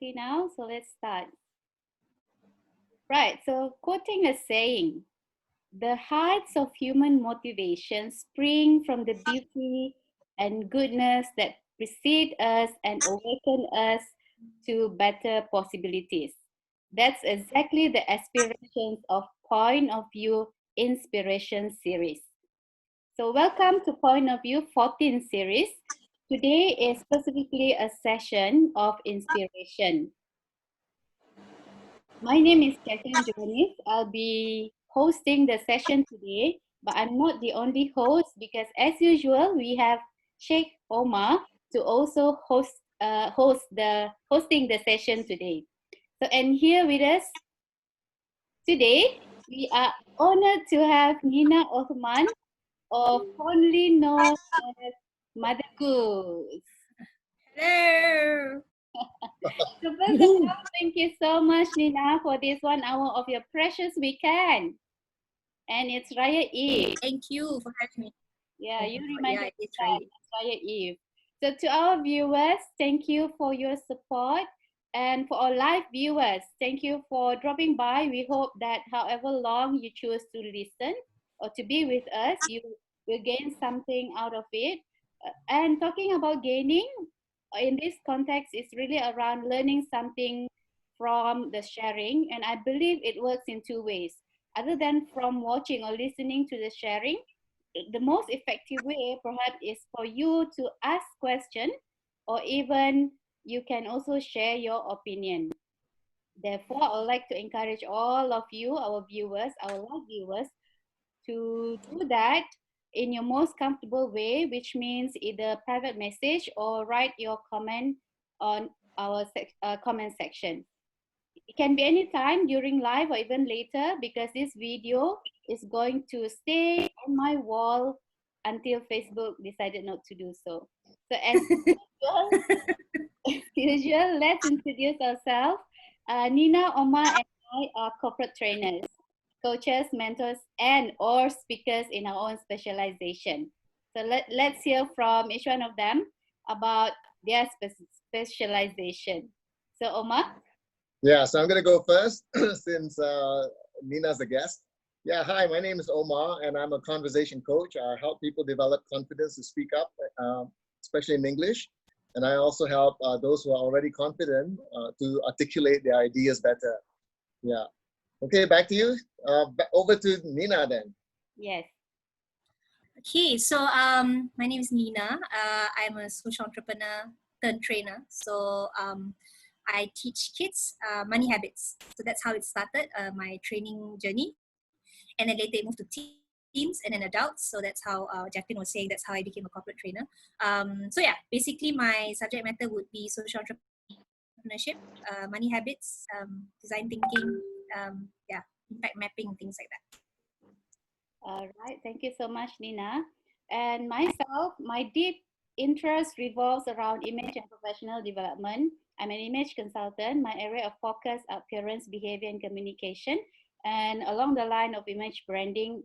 ready now? So let's start. Right, so quoting a saying, the heights of human motivation spring from the beauty and goodness that precede us and awaken us to better possibilities. That's exactly the aspirations of Point of View Inspiration Series. So welcome to Point of View 14 series. Today is specifically a session of inspiration. My name is Catherine Johannes. I'll be hosting the session today, but I'm not the only host because as usual, we have Sheikh Omar to also hosting the session today. So and here with us today, we are honored to have Nina Othman, or fondly known as Mother Goose. Hello. So first of all, thank you so much, Nina, for this 1 hour of your precious weekend. And it's Raya Eve. Thank you for having me. Yeah, you reminded me it's that it's Raya Eve. So to our viewers, thank you for your support. And for our live viewers, thank you for dropping by. We hope that however long you choose to listen or to be with us, you will gain something out of it. And talking about gaining, in this context, is really around learning something from the sharing. And I believe it works in two ways. Other than from watching or listening to the sharing, the most effective way perhaps is for you to ask questions, or even you can also share your opinion. Therefore, I would like to encourage all of you, our viewers, our live viewers, to do that in your most comfortable way, which means either private message or write your comment on our comment section. It can be any time during live or even later, because this video is going to stay on my wall until Facebook decided not to do so. So as usual, let's introduce ourselves. Nina, Omar, and I are corporate trainers, coaches, mentors, and or speakers in our own specialization. So let's hear from each one of them about their specialization. So Omar? Yeah, so I'm going to go first since Nina's a guest. Yeah, hi, my name is Omar, and I'm a conversation coach. I help people develop confidence to speak up, especially in English. And I also help those who are already confident to articulate their ideas better. Yeah. Okay, back to you. Over to Nina then. Yes. Okay, so my name is Nina. I'm a social entrepreneur turned trainer. So I teach kids money habits. So that's how it started, my training journey. And then later it moved to teens and then adults. So that's how Jacqueline was saying, that's how I became a corporate trainer. So yeah, basically my subject matter would be social entrepreneurship, money habits, design thinking, impact mapping, things like that. All right, thank you so much, Nina. And myself, my deep interest revolves around image and professional development. I'm an image consultant. My area of focus are appearance, behavior, and communication. And along the line of image branding,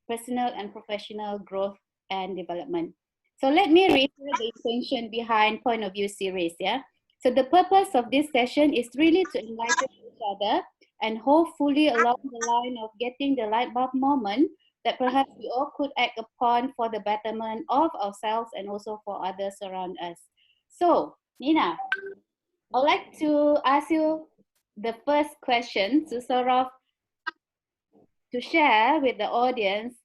personal and professional growth and development. So let me reiterate the intention behind Point of View series, yeah? So the purpose of this session is really to enlighten each other and hopefully along the line of getting the light bulb moment that perhaps we all could act upon for the betterment of ourselves and also for others around us. So, Nina, I'd like to ask you the first question to sort of to share with the audience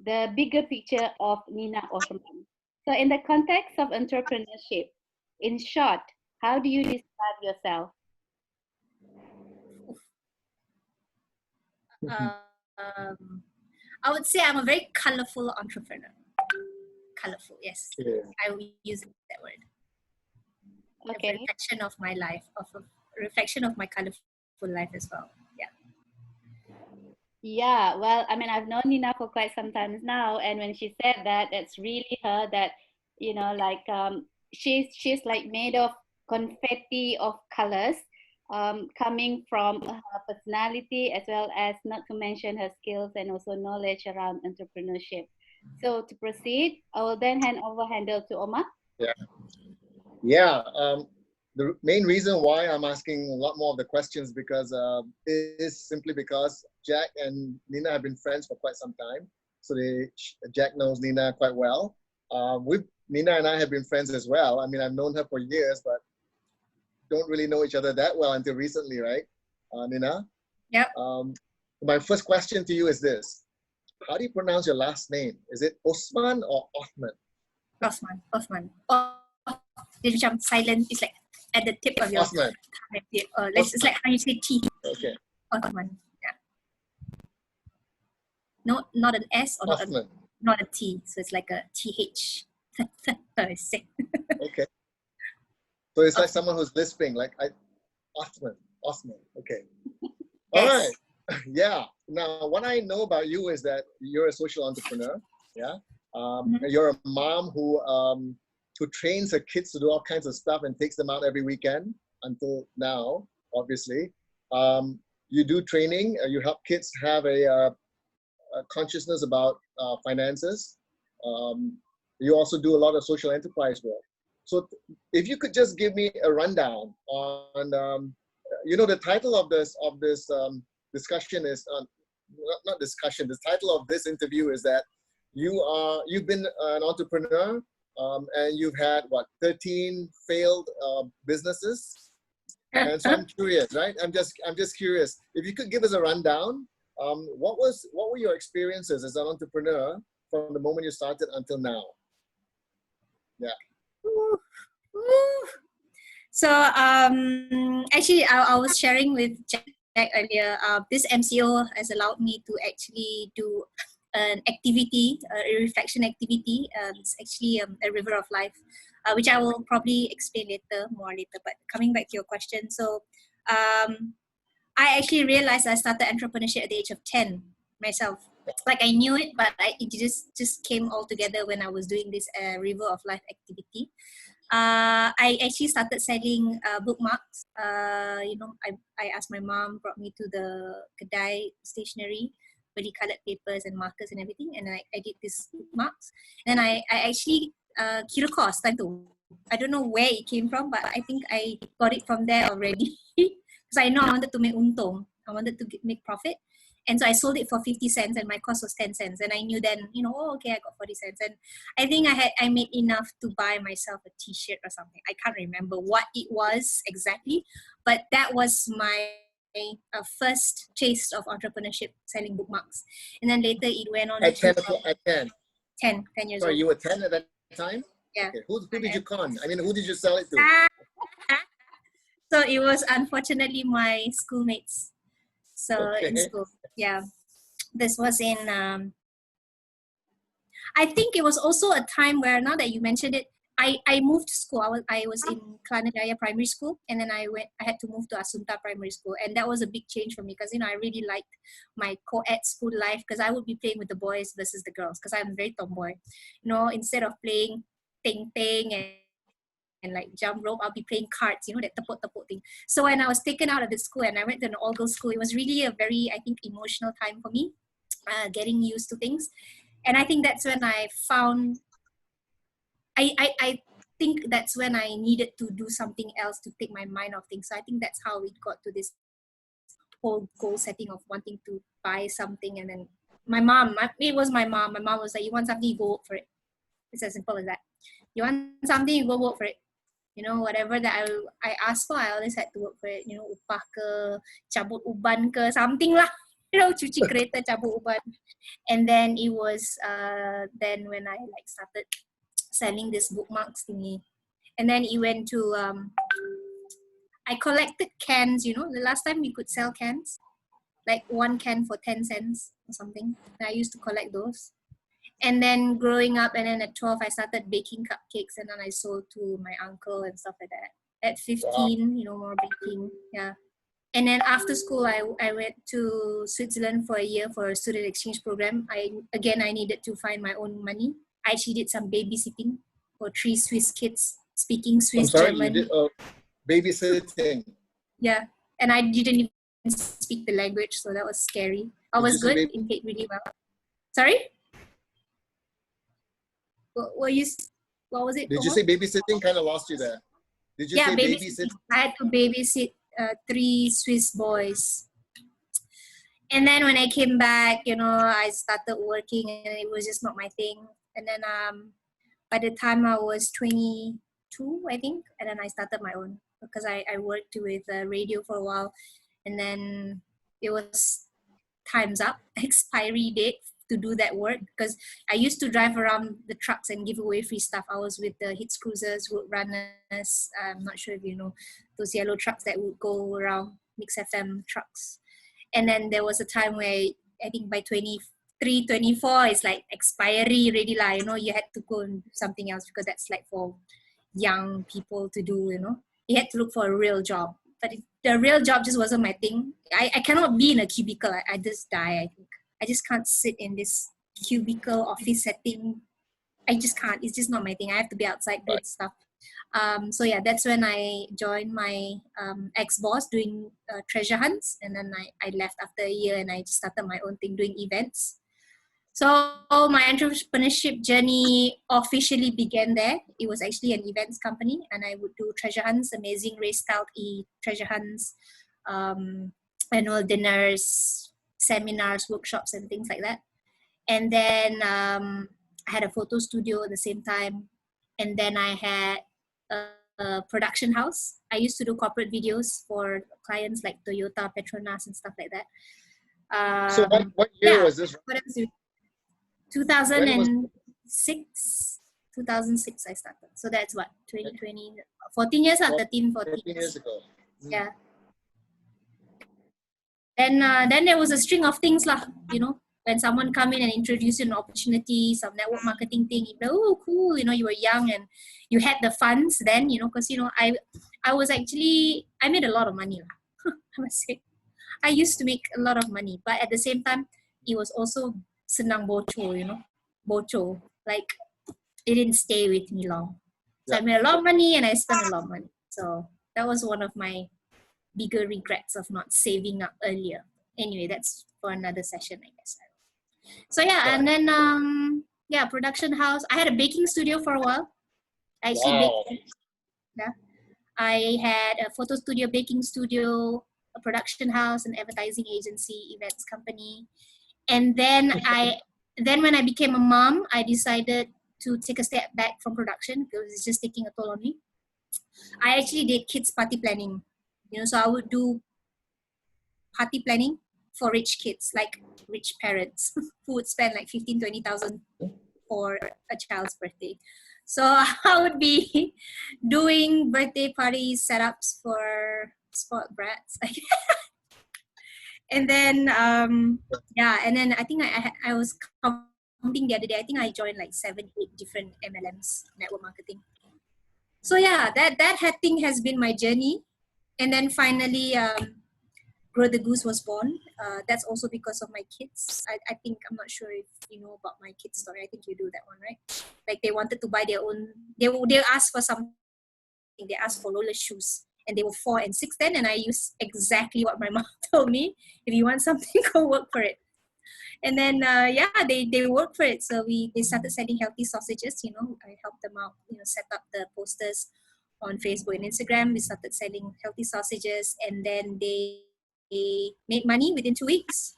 the bigger picture of Nina Othman. So in the context of entrepreneurship, in short, how do you describe yourself? I would say I'm a very colorful entrepreneur. Colorful, yes. Yeah. I will use that word. Okay. A reflection of my life, of a reflection of my colorful life as well. Yeah. Yeah, well, I mean, I've known Nina for quite some time now, and when she said that, it's really her that, you know, like she's like made of confetti of colors, coming from her personality as well as not to mention her skills and also knowledge around entrepreneurship. So to proceed, I will then hand over handle to Omar. Yeah. Yeah. the main reason why I'm asking a lot more of the questions because is simply because Jack and Nina have been friends for quite some time. So Jack knows Nina quite well. Nina and I have been friends as well. I mean, I've known her for years, but don't really know each other that well until recently, right, Nina? Yep. My first question to you is this. How do you pronounce your last name? Is it Osman or Othman? Othman. It's silent. It's like at the tip of your Othman. It's like how you say T. Okay. Othman. Yeah. No, not an S or not a T. So it's like a TH. Sick. Okay. So it's like someone who's lisping, like Othman. Okay. All Yes. right. Yeah. Now, what I know about you is that you're a social entrepreneur. Yeah. You're a mom who trains her kids to do all kinds of stuff and takes them out every weekend until now, obviously. You do training. You help kids have a consciousness about finances. You also do a lot of social enterprise work. So if you could just give me a rundown on, the title of this discussion is, not discussion, the title of this interview is that you've been an entrepreneur and you've had, 13 failed businesses. And so I'm curious, right? I'm just curious. If you could give us a rundown, what were your experiences as an entrepreneur from the moment you started until now? Yeah. So actually, I was sharing with Jack earlier. This MCO has allowed me to actually do an activity, a reflection activity. It's actually a river of life, which I will probably explain more later. But coming back to your question, so I actually realized I started entrepreneurship at the age of 10 myself. Like I knew it, but it just came all together when I was doing this river of life activity. I actually started selling bookmarks. I asked my mom, brought me to the kedai stationery, really colored papers and markers and everything, and I did these bookmarks. And I actually kira cost time tu. I don't know where it came from, but I think I got it from there already. Because I know I wanted to make untung. I wanted to make profit. And so I sold it for 50 cents and my cost was 10 cents. And I knew then, okay, I got 40 cents. And I think I made enough to buy myself a t-shirt or something. I can't remember what it was exactly, but that was my first taste of entrepreneurship, selling bookmarks. And then later it went on at to 10. 10 years Sorry, old. you were 10 at that time? Yeah. Okay. Who did you con? I mean, who did you sell it to? So it was unfortunately my schoolmates. So in school, yeah. This was in, I think it was also a time where, now that you mentioned it, I moved to school. I was in Klanadaya Primary School, and then I had to move to Asunta Primary School, and that was a big change for me because I really liked my co-ed school life because I would be playing with the boys versus the girls because I'm very tomboy. Instead of playing ting and like jump rope, I'll be playing cards, that tepuk thing. So when I was taken out of the school and I went to an all-girls school, it was really a very, I think, emotional time for me, getting used to things. And I think that's when I found, I think that's when I needed to do something else to take my mind off things. So I think that's how it got to this whole goal setting of wanting to buy something. And then it was my mom. My mom was like, you want something, you go work for it. It's as simple as that. You want something, you go work for it. Whatever that I asked for, I always had to work for it. Upah ke, cabut uban ke, something lah. Cuci kereta, cabut uban. And then it was then when I started selling this bookmarks thingy. And then it went to, I collected cans, the last time you could sell cans. Like one can for 10 cents or something. And I used to collect those. And then growing up, and then at 12, I started baking cupcakes, and then I sold to my uncle and stuff like that. At 15, more baking, yeah. And then after school, I went to Switzerland for a year for a student exchange program. I needed to find my own money. I actually did some babysitting for 3 Swiss kids speaking Swiss German. You did babysitting. Yeah, and I didn't even speak the language, so that was scary. I was good, it paid really well. Sorry? What was it? Did you say babysitting? Kind of lost you there. Did you Yeah, say babysitting. babysit? I had to babysit 3 Swiss boys. And then when I came back, I started working and it was just not my thing. And then by the time I was 22, I think, and then I started my own because I worked with radio for a while, and then it was time's up, expiry date to do that work, because I used to drive around the trucks and give away free stuff. I was with the Hits Cruisers, Road Runners. I'm not sure if you know those yellow trucks that would go around, Mix FM trucks. And then there was a time where I think by 23, 24, it's like expiry already lah. You had to go and do something else because that's like for young people to do. You had to look for a real job. But the real job just wasn't my thing. I cannot be in a cubicle. I just die, I think. I just can't sit in this cubicle office setting. I just can't. It's just not my thing. I have to be outside doing stuff. So yeah, that's when I joined my ex-boss doing treasure hunts, and then I left after a year and I just started my own thing doing events. So my entrepreneurship journey officially began there. It was actually an events company, and I would do treasure hunts, amazing race style treasure hunts, annual dinners, seminars, workshops, and things like that. And then I had a photo studio at the same time, and then I had a production house. I used to do corporate videos for clients like Toyota, Petronas, and stuff like that. So what year Yeah, was this? what else? When was 2006. 2006 I started. So that's what, 2020, 14 years, 13, 14 14 years ago? Yeah. Then there was a string of things lah, when someone come in and introduce you an opportunity, some network marketing thing, oh cool, you were young and you had the funds then, because I was actually, I made a lot of money lah. I must say, I used to make a lot of money, but at the same time, it was also senang bocho, bocho, like it didn't stay with me long. So Yeah. I made a lot of money and I spent a lot of money. So that was one of my bigger regrets of not saving up earlier. Anyway, that's for another session, I guess. So yeah, and then production house. I had a baking studio for a while. I actually baked. Yeah, I had a photo studio, baking studio, a production house, an advertising agency, events company, and then when I became a mom, I decided to take a step back from production because it's just taking a toll on me. I actually did kids party planning, so I would do party planning for rich kids, like rich parents who would spend like 15,000-20,000 for a child's birthday. So I would be doing birthday party setups for sport brats. And then and then I think I was counting the other day. I think I joined like 7-8 different MLMs, network marketing. So yeah, that thing has been my journey. And then finally Grow the Goose was born. That's also because of my kids. I think, I'm not sure if you know about my kids' story. I think you do that one, right? Like they wanted to buy their own, they asked for something. They asked for roller shoes. And they were 4 and 6 then, and I used exactly what my mom told me. If you want something, go work for it. And then, they worked for it. So they started selling healthy sausages, I helped them out, set up the posters on Facebook and Instagram. We started selling healthy sausages, and then they made money within 2 weeks.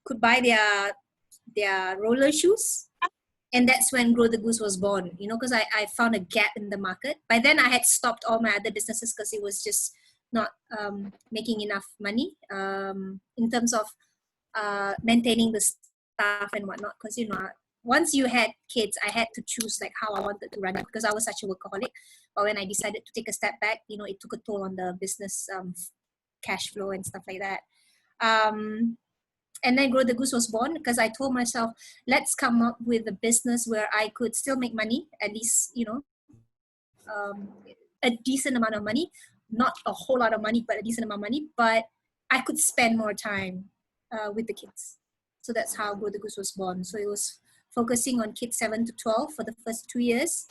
Could buy their roller shoes. And that's when Grow the Goose was born, because I found a gap in the market. By then, I had stopped all my other businesses because it was just not making enough money in terms of maintaining the staff and whatnot. Because, once you had kids, I had to choose like how I wanted to run it because I was such a workaholic. But when I decided to take a step back, it took a toll on the business cash flow and stuff like that. And then Grow the Goose was born because I told myself, let's come up with a business where I could still make money, at least, a decent amount of money, not a whole lot of money, but a decent amount of money, but I could spend more time with the kids. So that's how Grow the Goose was born. So it was focusing on kids 7 to 12 for the first 2 years.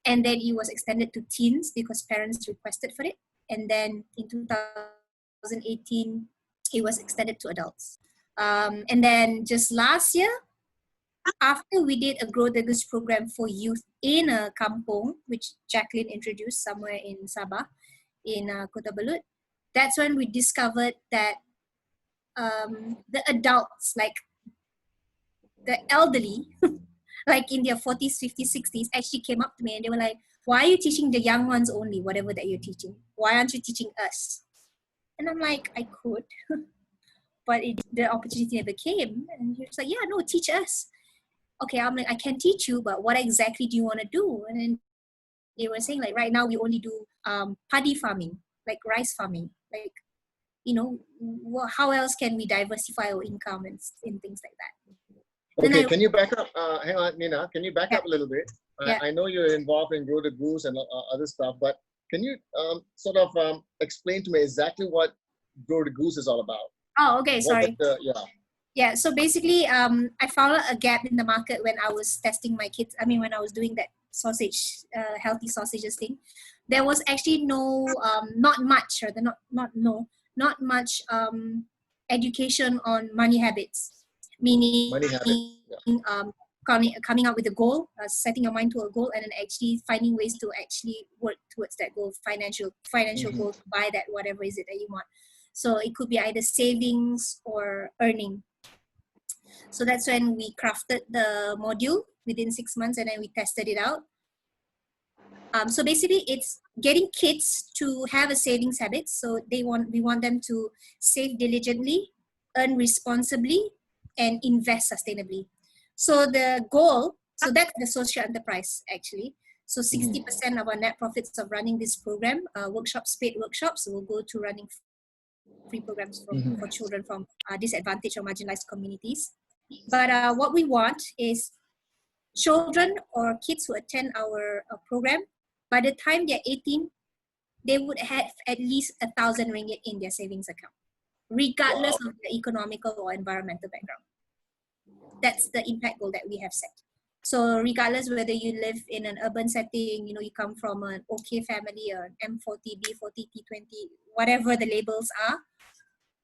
And then it was extended to teens because parents requested for it. And then in 2018, it was extended to adults. And then just last year, after we did a Grow the Goose program for youth in a kampong, which Jacqueline introduced somewhere in Sabah, in Kota Belud, that's when we discovered that the adults, like the elderly, like in their 40s, 50s, 60s, actually came up to me and they were like, why are you teaching the young ones only, whatever that you're teaching? Why aren't you teaching us? And I'm like, I could, but the opportunity never came. And he was like, yeah, no, teach us. Okay, I'm like, I can teach you, but what exactly do you want to do? And then they were saying, like, right now we only do paddy farming, like rice farming. Like, you know, how else can we diversify our income and things like that? Okay, Then can you back up? Hang on, Nina, can you back Yeah. up a little bit? Yeah. I know you're involved in Grow the Goose and other stuff, but can you sort of explain to me exactly what Grow the Goose is all about? Oh, okay, What was sorry. yeah. Yeah, so basically, I found a gap in the market when I was testing my kids. I mean, when I was doing that sausage, healthy sausages thing, there was actually no, not much, or not much education on money habits, meaning Money habits. Yeah. coming up with a goal, setting your mind to a goal, and then actually finding ways to actually work towards that goal, financial Mhm. goal to buy that whatever is it that you want. So it could be either savings or earning. So that's when we crafted the module within 6 months, and then we tested it out. So basically, it's getting kids to have a savings habit. So we want them to save diligently, earn responsibly, and invest sustainably. So the goal, so that's the social enterprise actually. So 60% of our net profits of running this program, paid workshops, will go to running free programs for children from disadvantaged or marginalized communities. But what we want is children or kids who attend our program, by the time they're 18, they would have at least 1,000 ringgit in their savings account, regardless of their economical or environmental background. That's the impact goal that we have set. So regardless whether you live in an urban setting, you know, you come from an OK family or an M40, B40, T20, whatever the labels are,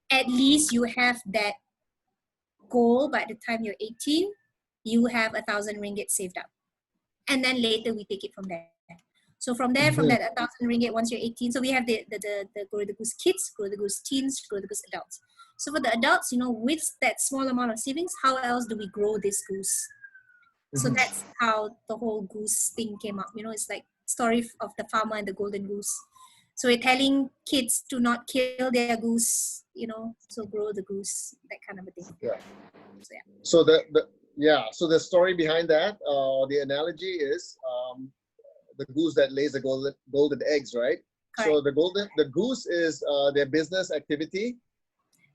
at least you have that goal by the time you're 18, you have 1,000 ringgit saved up. And then later we take it from there. So from there, from that 1,000 ringgit once you're 18, so we have the Grow the Goose kids, Grow the Goose teens, Grow the Goose adults. So for the adults, you know, with that small amount of savings, how else do we grow this goose? So that's how the whole goose thing came up. You know, it's like story of the farmer and the golden goose. So we're telling kids to not kill their goose, you know, so grow the goose, that kind of a thing. Yeah. So yeah. So so the story behind that, the analogy is the goose that lays the golden eggs, right? Correct. So the goose is their business activity,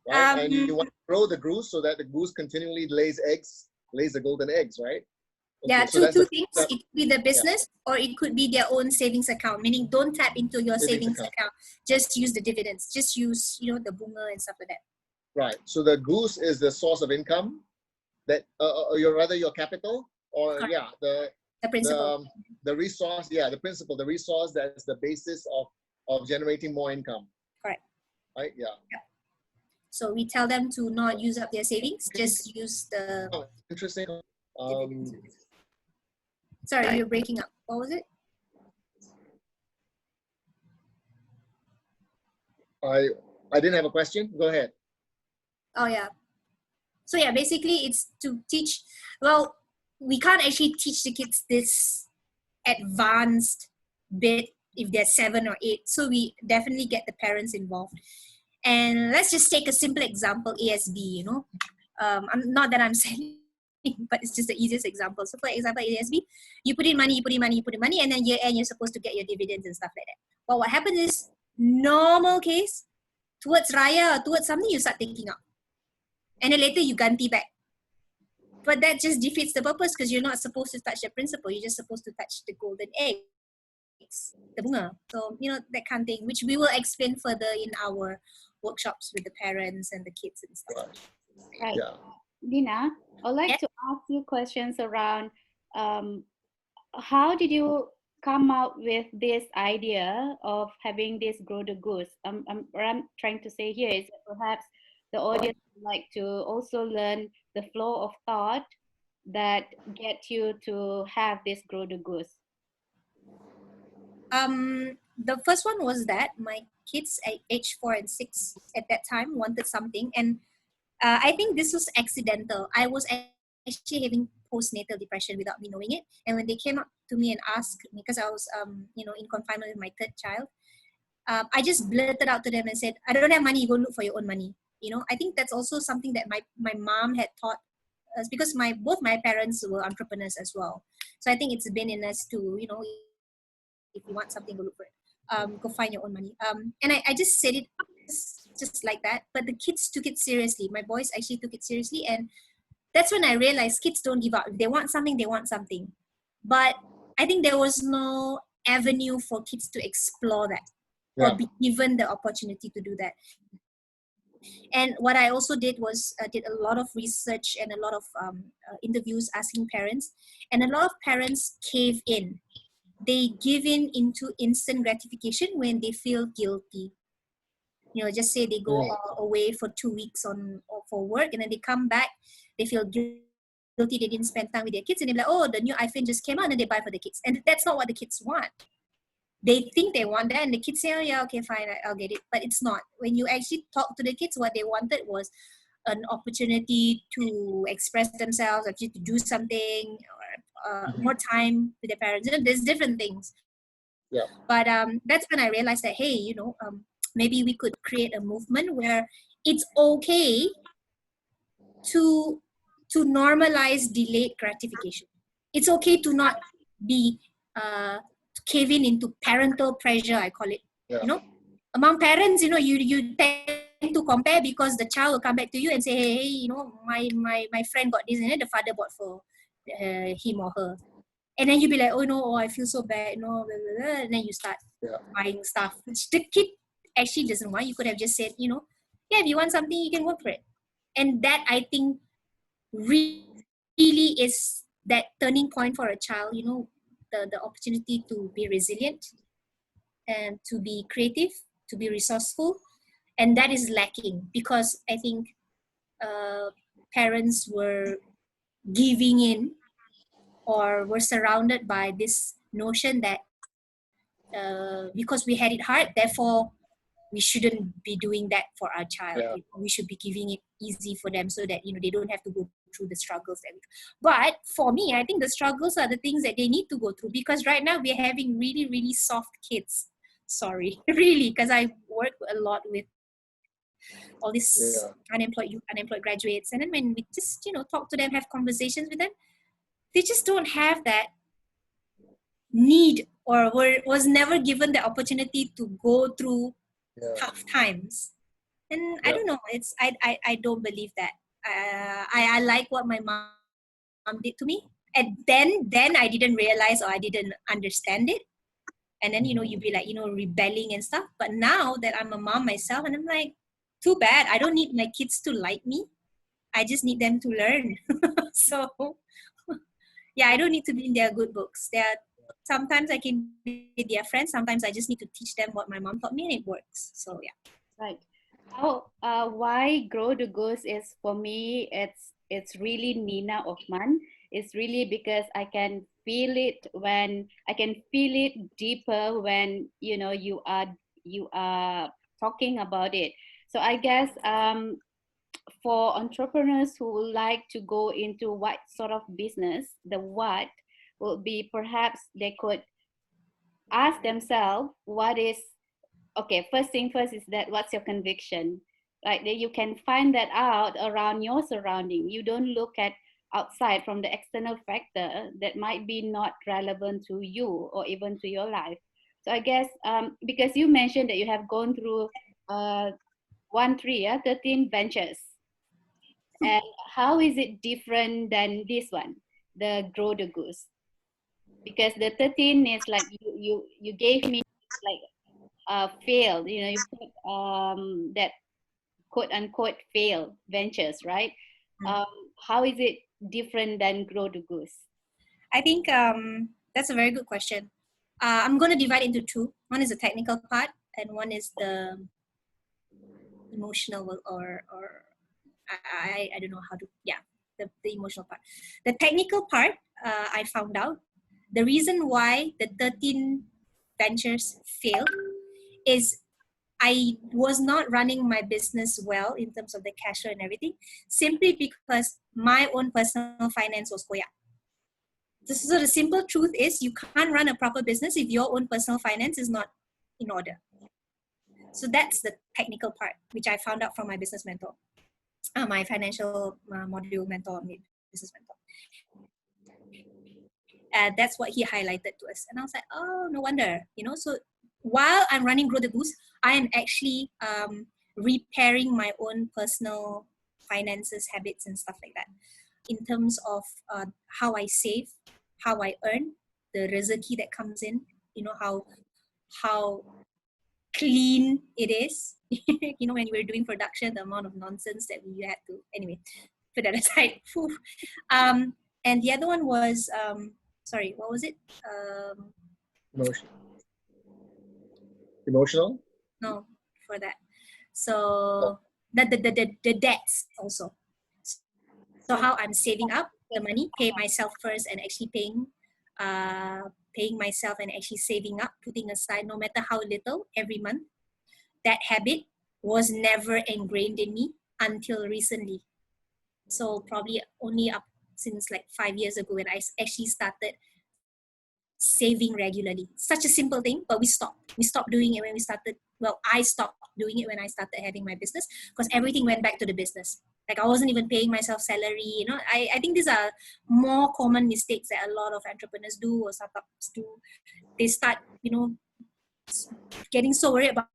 right? And you want to grow the goose so that the goose continually lays the golden eggs, right? Okay, Yeah, so two things. It could be the business, or it could be their own savings account, meaning don't tap into your savings account. Just use the dividends. Just use, you know, the bunga and stuff like that. Right. So the goose is the source of income that, or your capital, or Correct. the principal. The resource, the principle, the resource that's the basis of generating more income. Correct. Right. Yeah. So we tell them to not use up their savings, just use the. Oh, interesting. Sorry, you're breaking up. What was it? I didn't have a question. Go ahead. Oh yeah. So yeah, basically it's to teach. Well, we can't actually teach the kids this advanced bit if they're 7 or 8. So we definitely get the parents involved. And let's just take a simple example, ASB, you know. Not that I'm saying, but it's just the easiest example. So for example, ASB, you put in money, and then year end you're supposed to get your dividends and stuff like that. But what happens is, normal case, towards Raya, towards something you start taking out. And then later you ganti back. But that just defeats the purpose because you're not supposed to touch the principle. You're just supposed to touch the golden eggs, the bunga. So, you know, that kind of thing, which we will explain further in our workshops with the parents and the kids and stuff. Right. Yeah. Nina, I'd like to ask you questions around how did you come up with this idea of having this Grow the Goose? What I'm trying to say here is that perhaps the audience would like to also learn the flow of thought that get you to have this grow the goose? The first one was that my kids at age 4 and 6 at that time wanted something, and I think this was accidental. I was actually having postnatal depression without me knowing it, and when they came up to me and asked me, because I was in confinement with my third child, I just blurted out to them and said, "I don't have money. Go look for your own money." I think that's also something that my mom had taught us, because both my parents were entrepreneurs as well. So I think it's been in us to, if you want something, go look for it. Go find your own money. And I just said it just like that. But the kids took it seriously. My boys actually took it seriously, and that's when I realized kids don't give up. If they want something, they want something. But I think there was no avenue for kids to explore that or Yeah. be given the opportunity to do that. And what I also did was did a lot of research and a lot of interviews asking parents, and a lot of parents cave in. They give in into instant gratification when they feel guilty. Just say they go Mm. away for 2 weeks or for work, and then they come back, they feel guilty they didn't spend time with their kids, and they're like, oh, the new iPhone just came out, and then they buy for the kids. And that's not what the kids want. They think they want that, and the kids say, oh yeah, okay, fine, I'll get it. But it's not. When you actually talk to the kids, what they wanted was an opportunity to express themselves, actually to do something, or more time with their parents. There's different things. Yeah. But that's when I realized that, hey, maybe we could create a movement where it's okay to normalize delayed gratification. It's okay to not be to cave into parental pressure, I call it. Yeah. Among parents, you tend to compare, because the child will come back to you and say, hey, my friend got this, and then the father bought for him or her. And then you be like, oh no, I feel so bad, no, blah, blah, blah. And then you start Yeah. buying stuff which the kid actually doesn't want. You could have just said, yeah, if you want something, you can work for it. And that, I think, really is that turning point for a child, the opportunity to be resilient and to be creative, to be resourceful. And that is lacking, because I think uh, parents were giving in, or were surrounded by this notion that because we had it hard, therefore we shouldn't be doing that for our child. Yeah. We should be giving it easy for them, so that they don't have to go through the struggles but for me, I think the struggles are the things that they need to go through, because right now we're having really, really soft kids. Sorry, really, because I work a lot with all these Yeah. unemployed graduates, and then when we just talk to them, have conversations with them, they just don't have that need, or was never given the opportunity to go through Yeah. tough times. And I Yeah. don't know, I don't believe that. I like what my mom did to me, and then I didn't realize, or I didn't understand it. And then you be like rebelling and stuff. But now that I'm a mom myself, and I'm like, too bad, I don't need my kids to like me, I just need them to learn. So yeah, I don't need to be in their good books. Sometimes I can be their friend, sometimes I just need to teach them what my mom taught me, and it works. So yeah. Right. Why grow the goose is, for me, it's really Nina Othman. It's really because I can feel it deeper when you are talking about it. So I guess for entrepreneurs who would like to go into what sort of business, the what will be, perhaps they could ask themselves what is, okay, first thing first is that what's your conviction, right? That you can find that out around your surrounding. You don't look at outside from the external factor that might be not relevant to you or even to your life. So I guess because you mentioned that you have gone through uh, 13 ventures, and how is it different than this one, the grow the goose? Because the 13 is like you gave me like failed, you put that quote unquote fail ventures, right? Mm. How is it different than grow the goose? I think that's a very good question. I'm going to divide into two. One is the technical part, and one is the emotional, or I don't know how to, yeah. the emotional part. The technical part, I found out the reason why the 13 ventures failed is I was not running my business well in terms of the cash flow and everything, simply because my own personal finance was koyak. So the simple truth is you can't run a proper business if your own personal finance is not in order. So that's the technical part, which I found out from my business mentor, my financial module mentor, business mentor. That's what he highlighted to us. And I was like, oh, no wonder, So while I'm running Grow the Goose, I am actually repairing my own personal finances, habits, and stuff like that. In terms of how I save, how I earn, the rezeki that comes in, how clean it is. When you were doing production, the amount of nonsense that we had to, anyway, put that aside. And the other one was, sorry, what was it? Emotional? No, for that. So the debts also. So how I'm saving up the money, pay myself first, and actually paying myself and actually saving up, putting aside no matter how little every month. That habit was never ingrained in me until recently. So probably only up since like 5 years ago when I actually started saving regularly. Such a simple thing, but we stopped. We stopped doing it when we started. Well, I stopped doing it when I started having my business because everything went back to the business. Like I wasn't even paying myself salary. I think these are more common mistakes that a lot of entrepreneurs do or startups do. They start, getting so worried about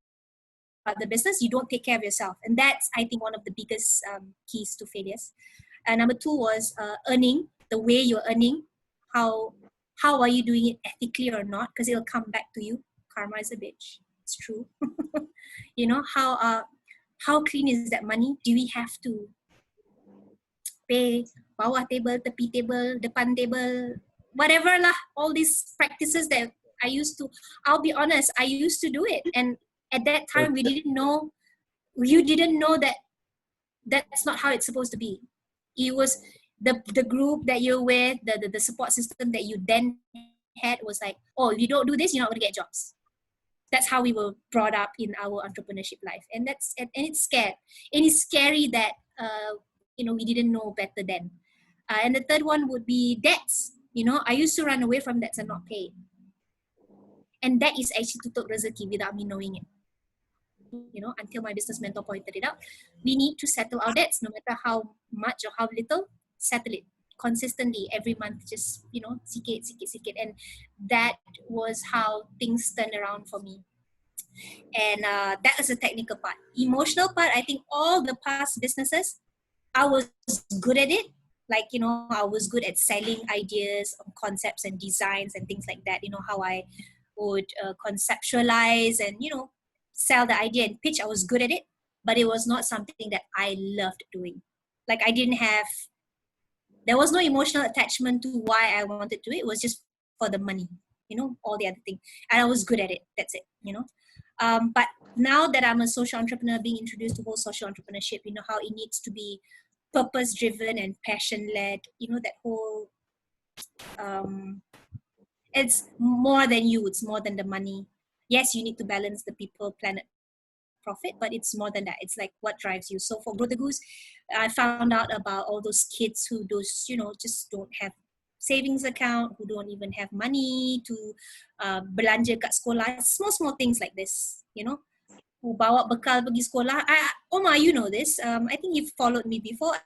the business, you don't take care of yourself. And that's, I think, one of the biggest keys to failures. And number two was earning, the way you're earning, how are you doing it ethically or not? Because it'll come back to you. Karma is a bitch. It's true. How clean is that money? Do we have to pay bawah table, tepi table, depan table, whatever lah, all these practices that I used to, I'll be honest, I used to do it. And at that time, you didn't know that that's not how it's supposed to be. It was the group that you're with, the support system that you then had was like, oh, if you don't do this, you're not going to get jobs. That's how we were brought up in our entrepreneurship life. And it's scared. And it's scary that, we didn't know better then. And the third one would be debts. I used to run away from debts and not pay. And that is actually tutup rezeki without me knowing it. Until my business mentor pointed it out. We need to settle our debts, no matter how much or how little, settle it consistently every month, just, sikit. And that was how things turned around for me. And that is the technical part. Emotional part, I think all the past businesses, I was good at it. Like, I was good at selling ideas, concepts and designs and things like that. How I would conceptualize and, sell the idea and pitch. I was good at it, but it was not something that I loved doing. Like there was no emotional attachment to why I wanted to do it. It was just for the money, all the other thing. And I was good at it. That's it, But now that I'm a social entrepreneur, being introduced to whole social entrepreneurship, how it needs to be purpose-driven and passion-led, that whole, it's more than you, it's more than the money. Yes, you need to balance the people, planet, profit, but it's more than that. It's like what drives you. So for Grow the Goose, I found out about all those kids who just don't have savings account, who don't even have money to belanja kat sekolah, small things like this, who bawa bekal pergi sekolah. Omar, you know this. I think you've followed me before.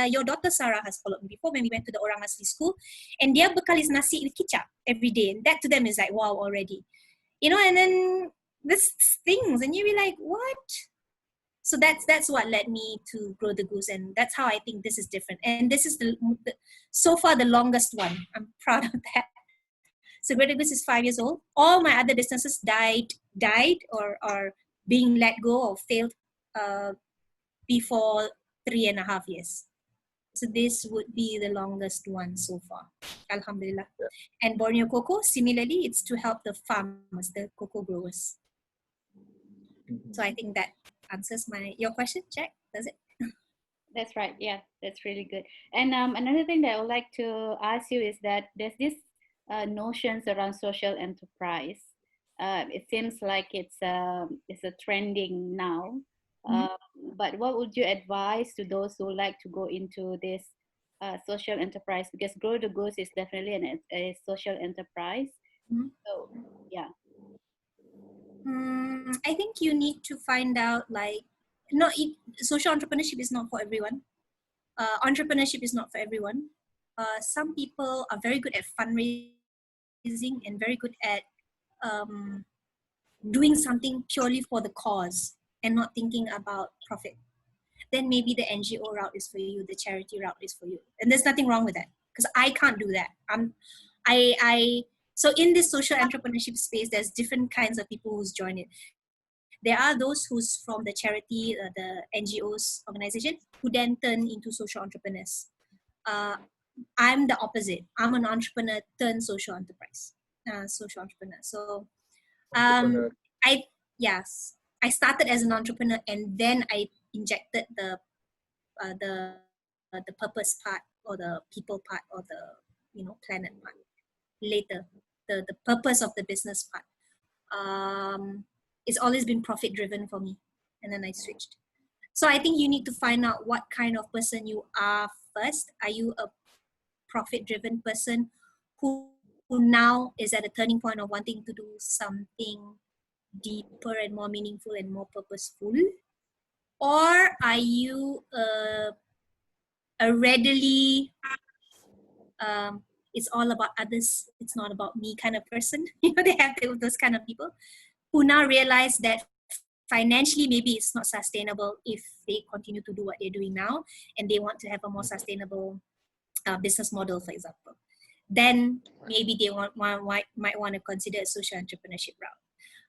Your daughter Sarah has followed me before when we went to the Orang Asli school, and their bekal is nasi with kicap every day, and that to them is like wow already, and then this things, and you be like, what? So that's what led me to Grow the Goose, and that's how I think this is different. And this is the so far the longest one. I'm proud of that. So Grow the Goose is 5 years old. All my other businesses died or are being let go or failed before 3.5 years. So this would be the longest one so far. Alhamdulillah. Yeah. And Borneo Cocoa, similarly, it's to help the farmers, the cocoa growers. So I think that answers your question, Jack. Does it? That's right. Yeah, that's really good. And another thing that I would like to ask you is that there's this notions around social enterprise. It seems like it's a trending now. Mhm. Uh, but what would you advise to those who like to go into this social enterprise? Because Grow the Goose is definitely a social enterprise. Mhm. So yeah, I think you need to find out like, no, social entrepreneurship is not for everyone. Entrepreneurship is not for everyone. Some people are very good at fundraising and very good at um, doing something purely for the cause and not thinking about profit. Then maybe the NGO route is for you, the charity route is for you, and there's nothing wrong with that because I can't do that. I so in this social entrepreneurship space, there's different kinds of people who's joined it. There are those who's from the charity, the NGOs organization, who then turn into social entrepreneurs. Uh, I'm the opposite. I'm an entrepreneur turned social entrepreneur. So Entrepreneur. I yes, I started as an entrepreneur and then I injected the purpose part or the people part or the planet part later. The purpose of the business part. It's always been profit driven for me, and then I switched. So I think you need to find out what kind of person you are first. Are you a profit driven person who now is at a turning point of wanting to do something deeper and more meaningful and more purposeful? Or are you a readily it's all about others, it's not about me kind of person? They have those kind of people who now realize that financially maybe it's not sustainable if they continue to do what they're doing now, and they want to have a more sustainable business model, for example. Then maybe they might want to consider a social entrepreneurship route.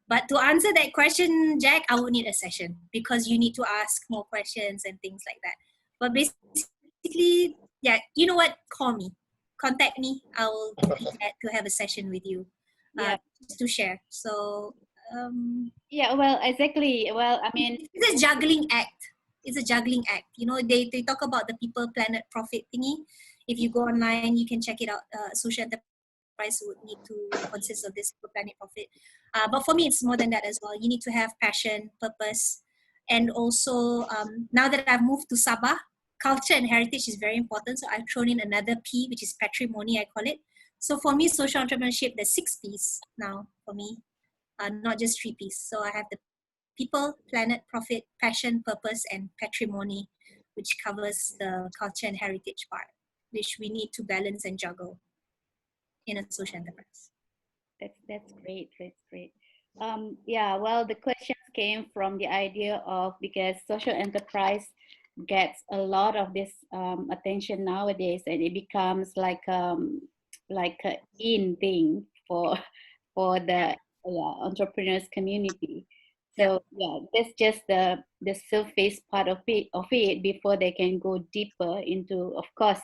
But to answer that question, Jack, I would need a session because you need to ask more questions and things like that. But basically, yeah, you know what? Call me, contact me. I'll be glad to have a session with you, yeah, just to share. So yeah. Well, exactly. Well, I mean, it's a juggling act. It's a juggling act. They talk about the people, planet, profit thingy. If you go online, you can check it out. Social enterprise would need to consist of this people, planet, profit. But for me, it's more than that as well. You need to have passion, purpose, and also now that I've moved to Sabah, culture and heritage is very important. So I've thrown in another P, which is patrimony, I call it. So for me, social entrepreneurship, there's 6 Ps now for me, not just 3 Ps. So I have the people, planet, profit, passion, purpose, and patrimony, which covers the culture and heritage part, which we need to balance and juggle in a social enterprise. that's great. That's great. Yeah, well, the questions came from the idea of because social enterprise gets a lot of this attention nowadays, and it becomes like a in thing for for the entrepreneurs community. Yeah, So yeah, that's just the surface part of it before they can go deeper into, of course,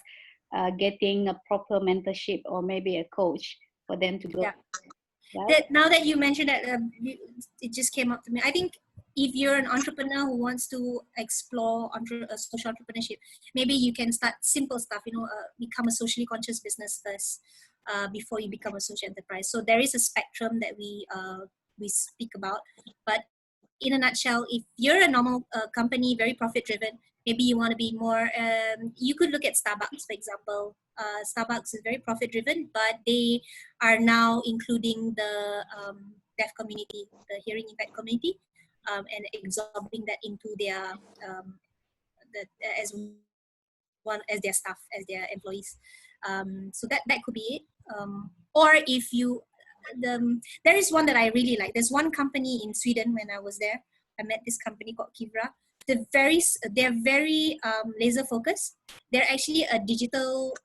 getting a proper mentorship or maybe a coach for them to go, yeah. right? That now that you mentioned that, it just came up to me. I think if you're an entrepreneur who wants to explore social entrepreneurship, maybe you can start simple stuff. Become a socially conscious business first, before you become a social enterprise. So there is a spectrum that we speak about. But in a nutshell, if you're a normal company, very profit driven, maybe you want to be more. You could look at Starbucks, for example. Starbucks is very profit driven, but they are now including the deaf community, the hearing impact community, and absorbing that into their the, as one as their staff, as their employees. So that could be it. Or if you there is one that I really like. There's one company in Sweden when I was there. I met this company called Kivra. They're very laser focused. They're actually a digital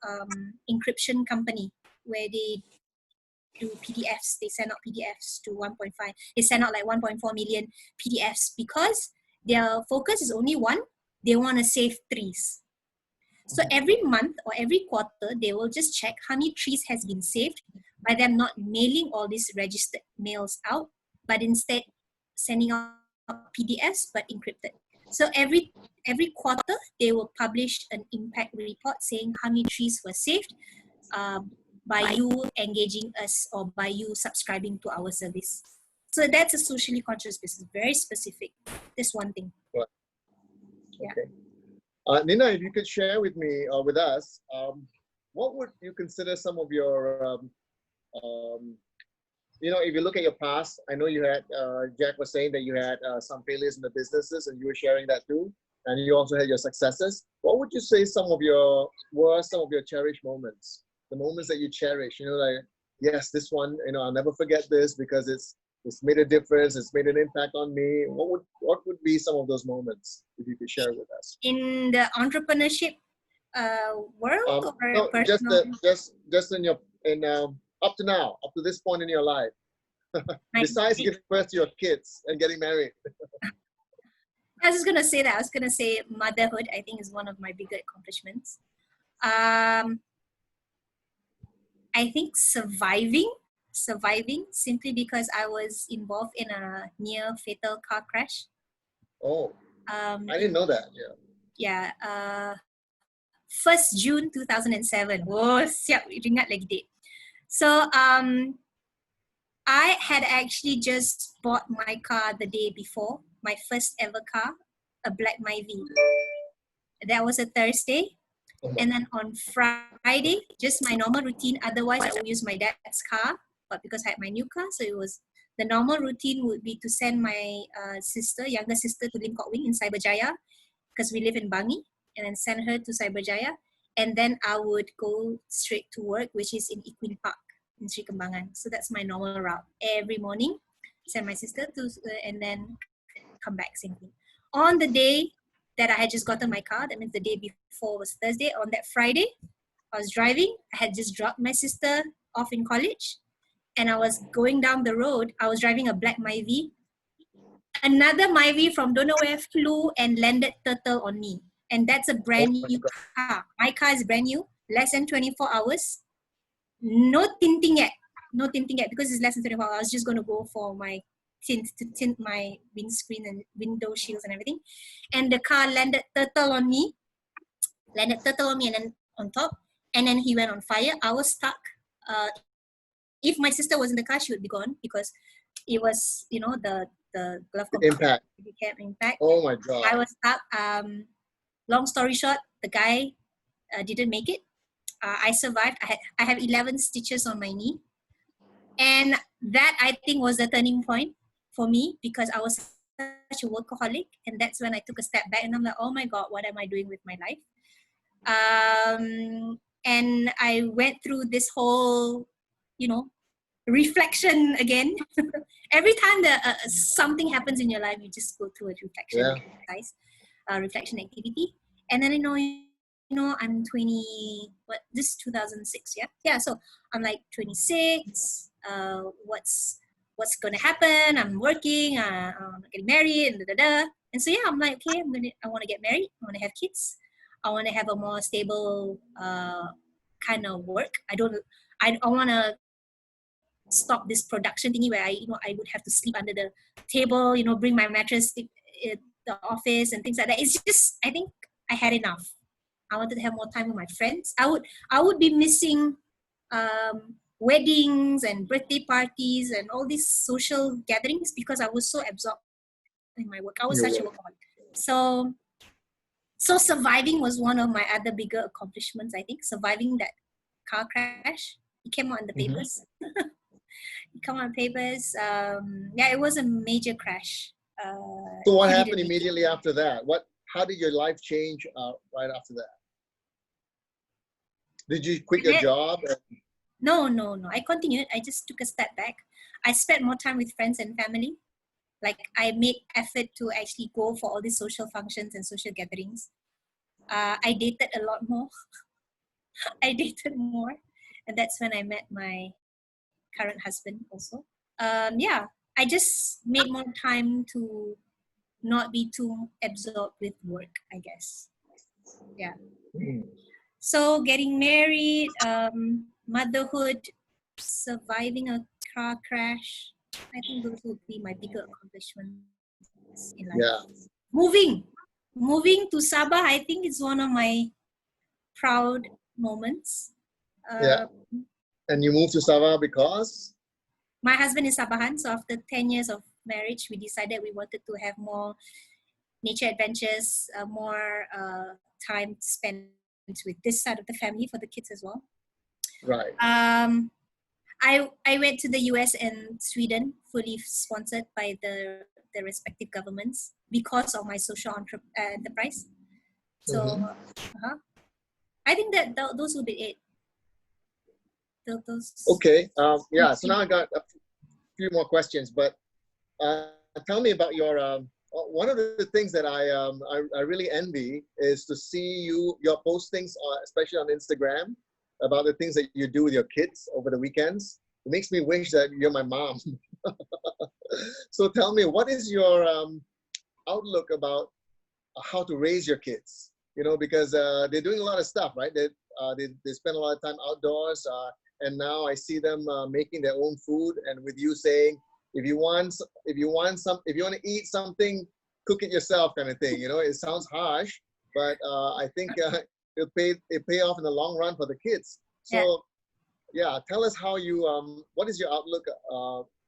encryption company where they do PDFs. They send out PDFs to 1.5. They send out like 1.4 million PDFs because their focus is only one. They want to save trees. So every month or every quarter, they will just check how many trees has been saved by them not mailing all these registered mails out, but instead sending out PDFs but encrypted. So every quarter, they will publish an impact report saying how many trees were saved by you engaging us or by you subscribing to our service. So that's a socially conscious business, very specific. This one thing. Right. Yeah. Okay. Nina, if you could share with me or with us, what would you consider some of your, if you look at your past, I know you had, Jack was saying that you had some failures in the businesses and you were sharing that too. And you also had your successes. What would you say some of your cherished moments? The moments that you cherish, like, yes, this one, I'll never forget this because it's made a difference. It's made an impact on me. What would be some of those moments if you could share with us? In the entrepreneurship world or no, personal? just up to now, up to this point in your life, besides giving birth to your kids and getting married. I was gonna say that. I was gonna say motherhood, I think, is one of my bigger accomplishments. I think surviving simply because I was involved in a near fatal car crash. Oh, I didn't know that. Yeah. Yeah. 1st June 2007. Oh, siap, ingat lagi date. So I had actually just bought my car the day before, my first ever car, a black Myvi. That was a Thursday. And then on Friday, just my normal routine. Otherwise, I would use my dad's car. But because I had my new car, so it was the normal routine would be to send my younger sister, to Lim Kok Wing in Cyberjaya, because we live in Bangi, and then send her to Cyberjaya. And then I would go straight to work, which is in Equine Park in Sri Kembangan. So that's my normal route. Every morning, send my sister to, and then come back, same thing. On the day that I had just gotten my car, that means the day before was Thursday, on that Friday, I was driving. I had just dropped my sister off in college, and I was going down the road. I was driving a black Myvi. Another Myvi from don't know where flew and landed turtle on me. And that's a brand new car. My car is brand new, less than 24 hours. No tinting yet. No tinting yet because it's less than 24 hours. I was just going to go for my tint to tint my windscreen and window shields and everything. And the car landed turtle on me. And then on top. And then he went on fire. I was stuck. If my sister was in the car, she would be gone because it was, the glove Impact. became impact. Oh my God. I was stuck. Long story short, the guy didn't make it. I survived. I have 11 stitches on my knee. And that, I think, was the turning point for me because I was such a workaholic. And that's when I took a step back and I'm like, oh my God, what am I doing with my life? And I went through this whole, reflection again. Every time that something happens in your life, you just go through a reflection exercise, reflection activity. And then I'm 20. This is 2006, yeah. So I'm like 26. What's gonna happen? I'm working. I'm getting married, and And so I'm like, okay, I want to get married. I want to have kids. I want to have a more stable kind of work. I want to stop this production thingy where I would have to sleep under the table, bring my mattress to the office and things like that. It's just, I think I had enough. I wanted to have more time with my friends. I would be missing weddings and birthday parties and all these social gatherings because I was so absorbed in my work. I was such a workaholic. So surviving was one of my other bigger accomplishments, I think. Surviving that car crash. It came out in the papers. It came out in papers. It was a major crash. So what happened immediately after that? How did your life change right after that? Did you quit your job? No. I continued. I just took a step back. I spent more time with friends and family. Like I made effort to actually go for all these social functions and social gatherings. I dated a lot more. I dated more. And that's when I met my current husband also. I just made more time to not be too absorbed with work, I guess. Yeah. So getting married, motherhood, surviving a car crash, I think those would be my bigger accomplishments in life. Yeah. Moving. moving to Sabah, I think it's one of my proud moments. Yeah. And you moved to Sabah because? My husband is Sabahan, so after 10 years of marriage, we decided we wanted to have more nature adventures, more time spent with this side of the family for the kids as well. Right. I went to the US and Sweden, fully sponsored by the respective governments because of my social enterprise. So I think that those would be it. Those. Okay. Yeah. So now I got a few more questions, but tell me about your. One of the things that I really envy is to see your postings, especially on Instagram, about the things that you do with your kids over the weekends. It makes me wish that you're my mom. So tell me, what is your outlook about how to raise your kids? You know, because they're doing a lot of stuff, right? They spend a lot of time outdoors, and now I see them making their own food. And with you saying, if you want to eat something, cook it yourself, kind of thing. You know, it sounds harsh, but I think it'll pay off in the long run for the kids. So yeah, tell us how you what is your outlook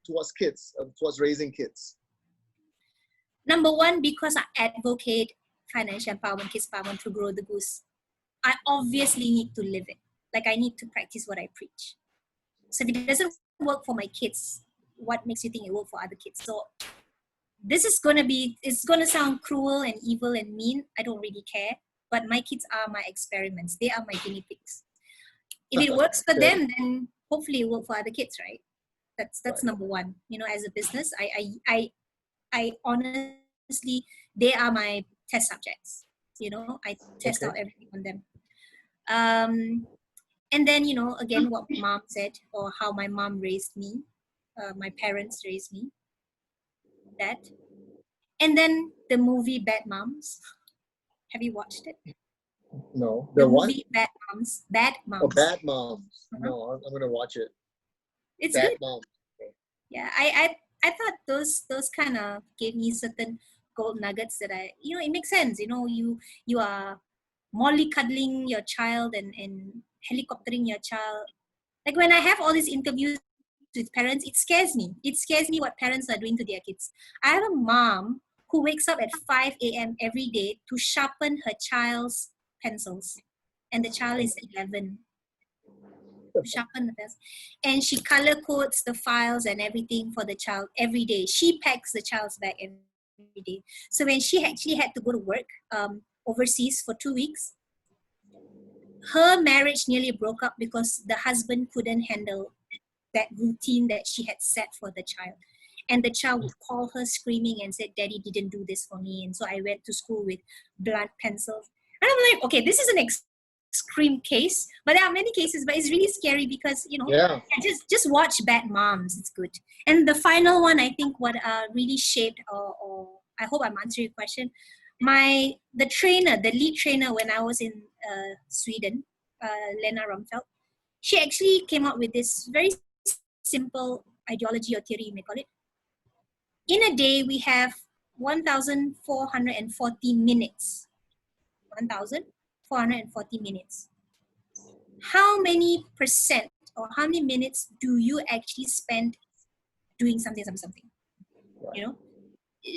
towards kids, towards raising kids? Number one, because I advocate financial empowerment, kids empowerment to grow the goose, I obviously need to live it. Like I need to practice what I preach. So if it doesn't work for my kids, what makes you think it will for other kids? So this is it's gonna sound cruel and evil and mean. I don't really care. But my kids are my experiments. They are my guinea pigs. If it works for them, then hopefully it will work for other kids, right? That's Right. number one. You know, as a business, I honestly, they are my test subjects. You know, I test out everything on them. And then, you know, again, what mom said or how my mom raised me, my parents raised me, that. And then the movie Bad Moms. Have you watched it? No. The what? movie Bad Moms. Bad Moms. Oh, Bad Moms. No, I'm going to watch it. It's Bad good. Moms. Yeah, I thought those kind of gave me certain gold nuggets that it makes sense. You know, you are mollycoddling your child and helicoptering your child. Like when I have all these interviews with parents, it scares me. It scares me what parents are doing to their kids. I have a mom who wakes up at 5 a.m. every day to sharpen her child's pencils. And the child is 11. To sharpen the pencils. And she color codes the files and everything for the child every day. She packs the child's bag every day. So when she actually had to go to work overseas for 2 weeks, her marriage nearly broke up because the husband couldn't handle that routine that she had set for the child. And the child would call her screaming and said, Daddy didn't do this for me. And so I went to school with blunt pencils. And I'm like, okay, this is an extreme case, but there are many cases, but it's really scary because, just watch Bad Moms. It's good. And the final one, I think what really shaped, or I hope I'm answering your question, the lead trainer when I was in Sweden, Lena Rumfeld, she actually came up with this very simple ideology or theory, you may call it. In a day, we have 1,440 minutes. 1,440 minutes. How many percent or how many minutes do you actually spend doing something? You know,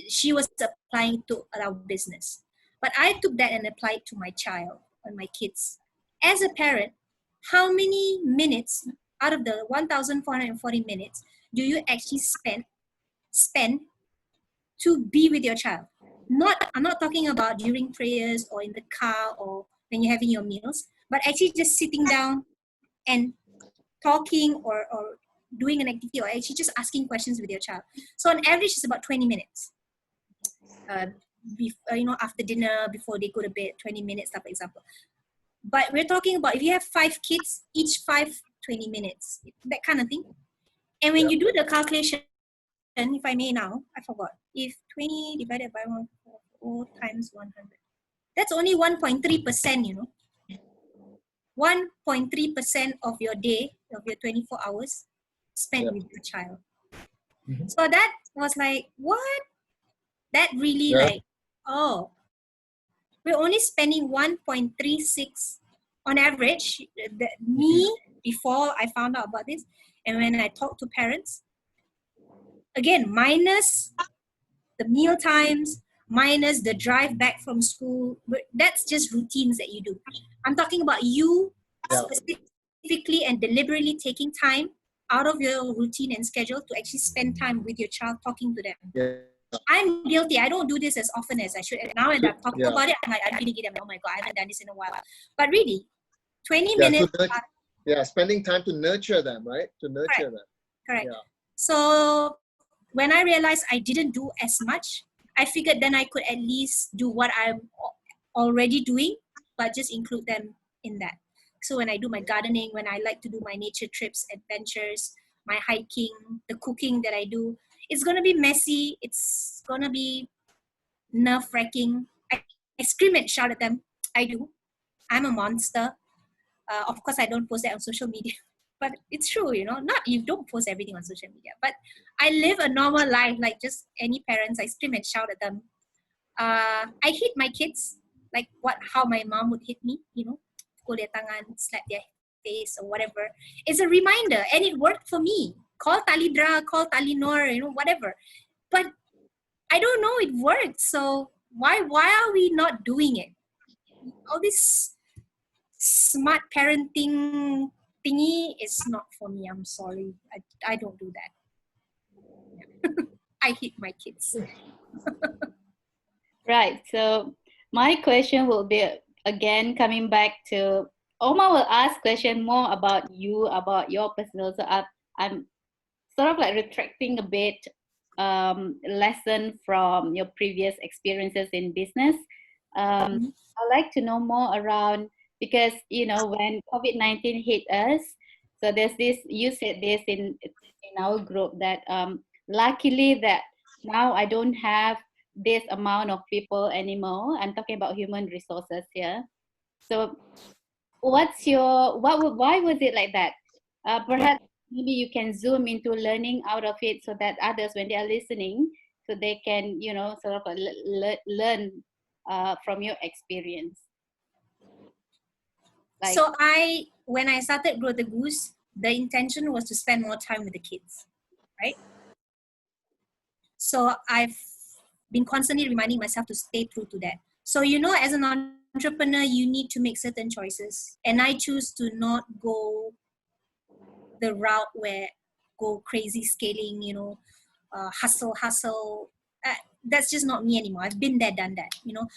she was applying to our business. But I took that and applied to my child and my kids. As a parent, how many minutes out of the 1,440 minutes do you actually spend to be with your child? I'm not talking about during prayers or in the car or when you're having your meals, but actually just sitting down and talking or doing an activity or actually just asking questions with your child. So on average, it's about 20 minutes. After dinner, before they go to bed, 20 minutes, for example. But we're talking about if you have 5 kids, each 20 minutes, that kind of thing. And when you do the calculation, if I may now, I forgot. If 20 divided by 1 times 100, that's only 1.3%, 1.3% of your day, of your 24 hours spent with your child. Mm-hmm. So that was like, what? That really we're only spending 1.36 on average. Me, before I found out about this, and when I talk to parents, again, minus the meal times, minus the drive back from school, but that's just routines that you do. I'm talking about you Yeah. specifically and deliberately taking time out of your routine and schedule to actually spend time with your child, talking to them. Yeah. I'm guilty. I don't do this as often as I should. And now that I'm talking Yeah. about it, I'm like, I'm feeling it. Oh my God, I haven't done this in a while. But really, 20 Yeah, minutes. spending time to nurture them, right? To nurture them. Correct. Yeah. So when I realized I didn't do as much, I figured then I could at least do what I'm already doing, but just include them in that. So when I do my gardening, when I like to do my nature trips, adventures, my hiking, the cooking that I do, it's going to be messy. It's going to be nerve-wracking. I scream and shout at them. I do. I'm a monster. Of course, I don't post that on social media. But it's true, you know, not you don't post everything on social media, but I live a normal life like just any parents. I scream and shout at them. I hit my kids like how my mom would hit me, you know, pukul their tangan, slap their face or whatever. It's a reminder, and it worked for me. Call Talidra, call Talinor, you know, whatever. But I don't know, it worked. So why are we not doing it? All this smart parenting thingy is not for me. I'm sorry. I don't do that. I hit my kids. Right. So my question will be again coming back to Oma will ask question more about you, about your personal. So I'm sort of like retracting a bit lesson from your previous experiences in business. I'd like to know more around because you know when COVID-19 hit us, so there's this. You said this in our group that luckily that now I don't have this amount of people anymore. I'm talking about human resources here. So why was it like that? Perhaps maybe you can zoom into learning out of it so that others when they are listening so they can you know sort of learn from your experience. Like, So when I started Grow the Goose, the intention was to spend more time with the kids, right? So I've been constantly reminding myself to stay true to that. So, you know, as an entrepreneur, you need to make certain choices. And I choose to not go the route where go crazy scaling, you know, hustle. That's just not me anymore. I've been there, done that, you know.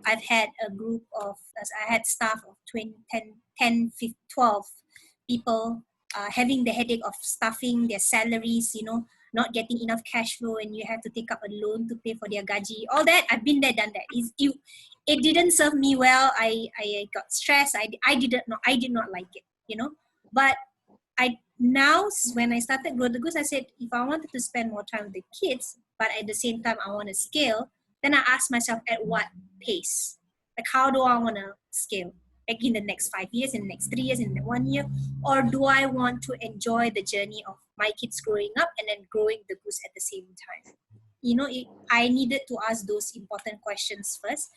I've had a group of, I had staff of 20, 10, 15, 12 people having the headache of staffing their salaries, you know, not getting enough cash flow and you have to take up a loan to pay for their gaji. All that, I've been there, done that. It didn't serve me well. I got stressed. I did not like it, you know. But now when I started Grow the Goose, I said, if I wanted to spend more time with the kids, but at the same time I want to scale, then I asked myself at what pace? Like how do I want to scale? Like in the next 5 years, in the next 3 years, in 1 year? Or do I want to enjoy the journey of my kids growing up and then growing the goose at the same time? You know, I needed to ask those important questions first.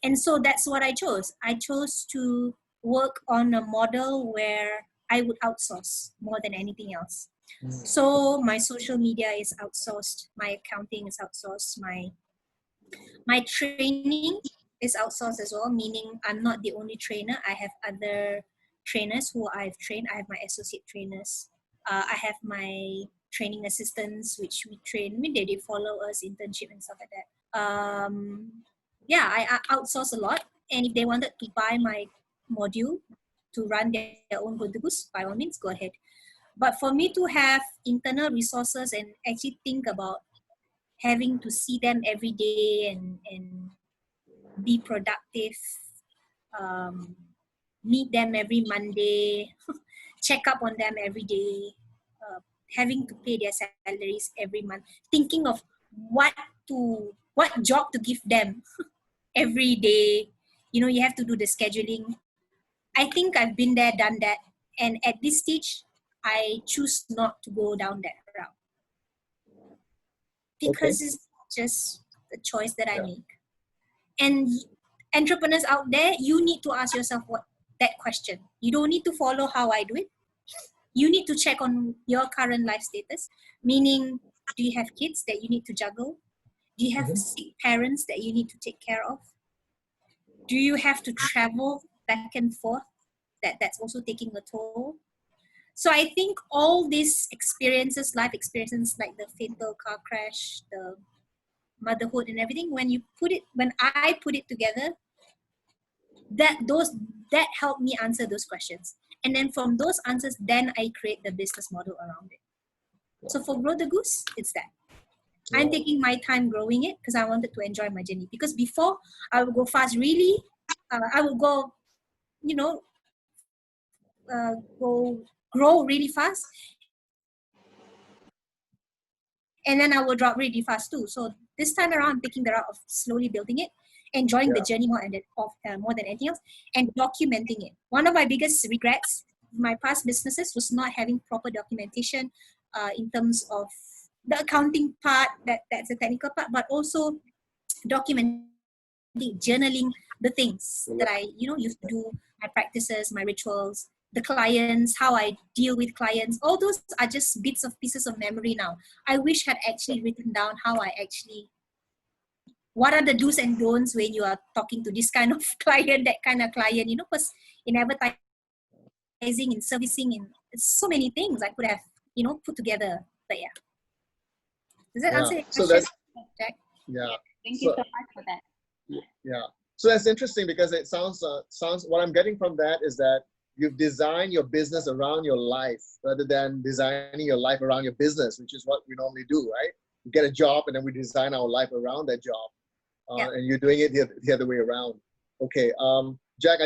And so that's what I chose. I chose to work on a model where I would outsource more than anything else. So my social media is outsourced, my accounting is outsourced, my training is outsourced as well, meaning I'm not the only trainer. I have other trainers who I've trained. I have my associate trainers. I have my training assistants, which we train. They follow us, internship and stuff like that. I outsource a lot. And if they wanted to buy my module to run their own Go to Goose, by all means, go ahead. But for me to have internal resources and actually think about having to see them every day and be productive, meet them every Monday, check up on them every day, having to pay their salaries every month, thinking of what job to give them every day. You know, you have to do the scheduling. I think I've been there, done that. And at this stage, I choose not to go down that route. Because it's just the choice that I make. And entrepreneurs out there, you need to ask yourself that question. You don't need to follow how I do it. You need to check on your current life status, meaning, do you have kids that you need to juggle? Do you have sick parents that you need to take care of? Do you have to travel back and forth? That's also taking a toll. So I think all these experiences, life experiences like the fatal car crash, the motherhood and everything, when I put it together, that helped me answer those questions. And then from those answers, then I create the business model around it. So for Grow the Goose, it's that. I'm taking my time growing it because I wanted to enjoy my journey. Because before, I would go fast, really. I would go, go grow really fast. And then I will drop really fast too. So this time around, I'm taking the route of slowly building it, enjoying the journey more than anything else, and documenting it. One of my biggest regrets in my past businesses was not having proper documentation in terms of the accounting part, that's the technical part, but also documenting, journaling the things that I used to do, my practices, my rituals, the clients, how I deal with clients. All those are just pieces of memory now. I wish I had actually written down what are the do's and don'ts when you are talking to this kind of client, that kind of client, because in advertising, in servicing, in so many things I could have, put together. But yeah. Does that answer your question, Jack? Yeah. Thank you so much for that. Yeah. So that's interesting because it sounds what I'm getting from that is that you've designed your business around your life rather than designing your life around your business, which is what we normally do, right? We get a job and then we design our life around that job. And you're doing it the other way around. Okay. Jack,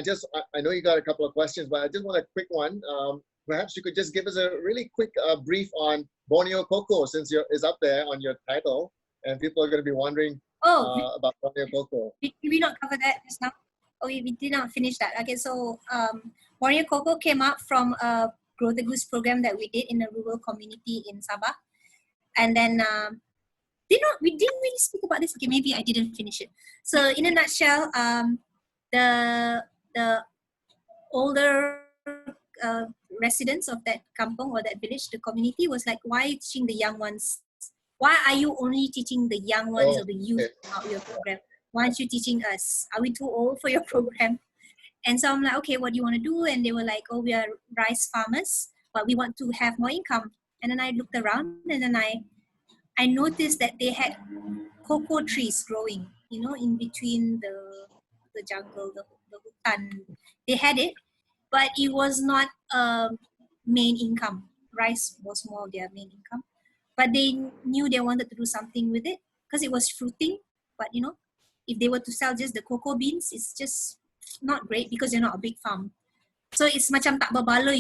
I know you got a couple of questions, but I just want a quick one. Perhaps you could just give us a really quick brief on Borneo Cocoa, since it's up there on your title, and people are going to be wondering about Borneo Cocoa. Did we not cover that just now? Oh, we did not finish that. Okay, so Borneo Cocoa came up from a Grow the Goose program that we did in a rural community in Sabah. And then we didn't really speak about this. Okay, maybe I didn't finish it. So in a nutshell, the older residents of that kampong or that village, the community, was like, why are you teaching the young ones? Why are you only teaching the young ones or the youth about your program? Why aren't you teaching us? Are we too old for your program? And so I'm like, okay, what do you want to do? And they were like, oh, we are rice farmers, but we want to have more income. And then I looked around and then I noticed that they had cocoa trees growing, in between the jungle, the hutan. They had it, but it was not main income. Rice was more of their main income. But they knew they wanted to do something with it because it was fruiting. But, if they were to sell just the cocoa beans, it's just not great because they're not a big farm. So it's macam tak berbala,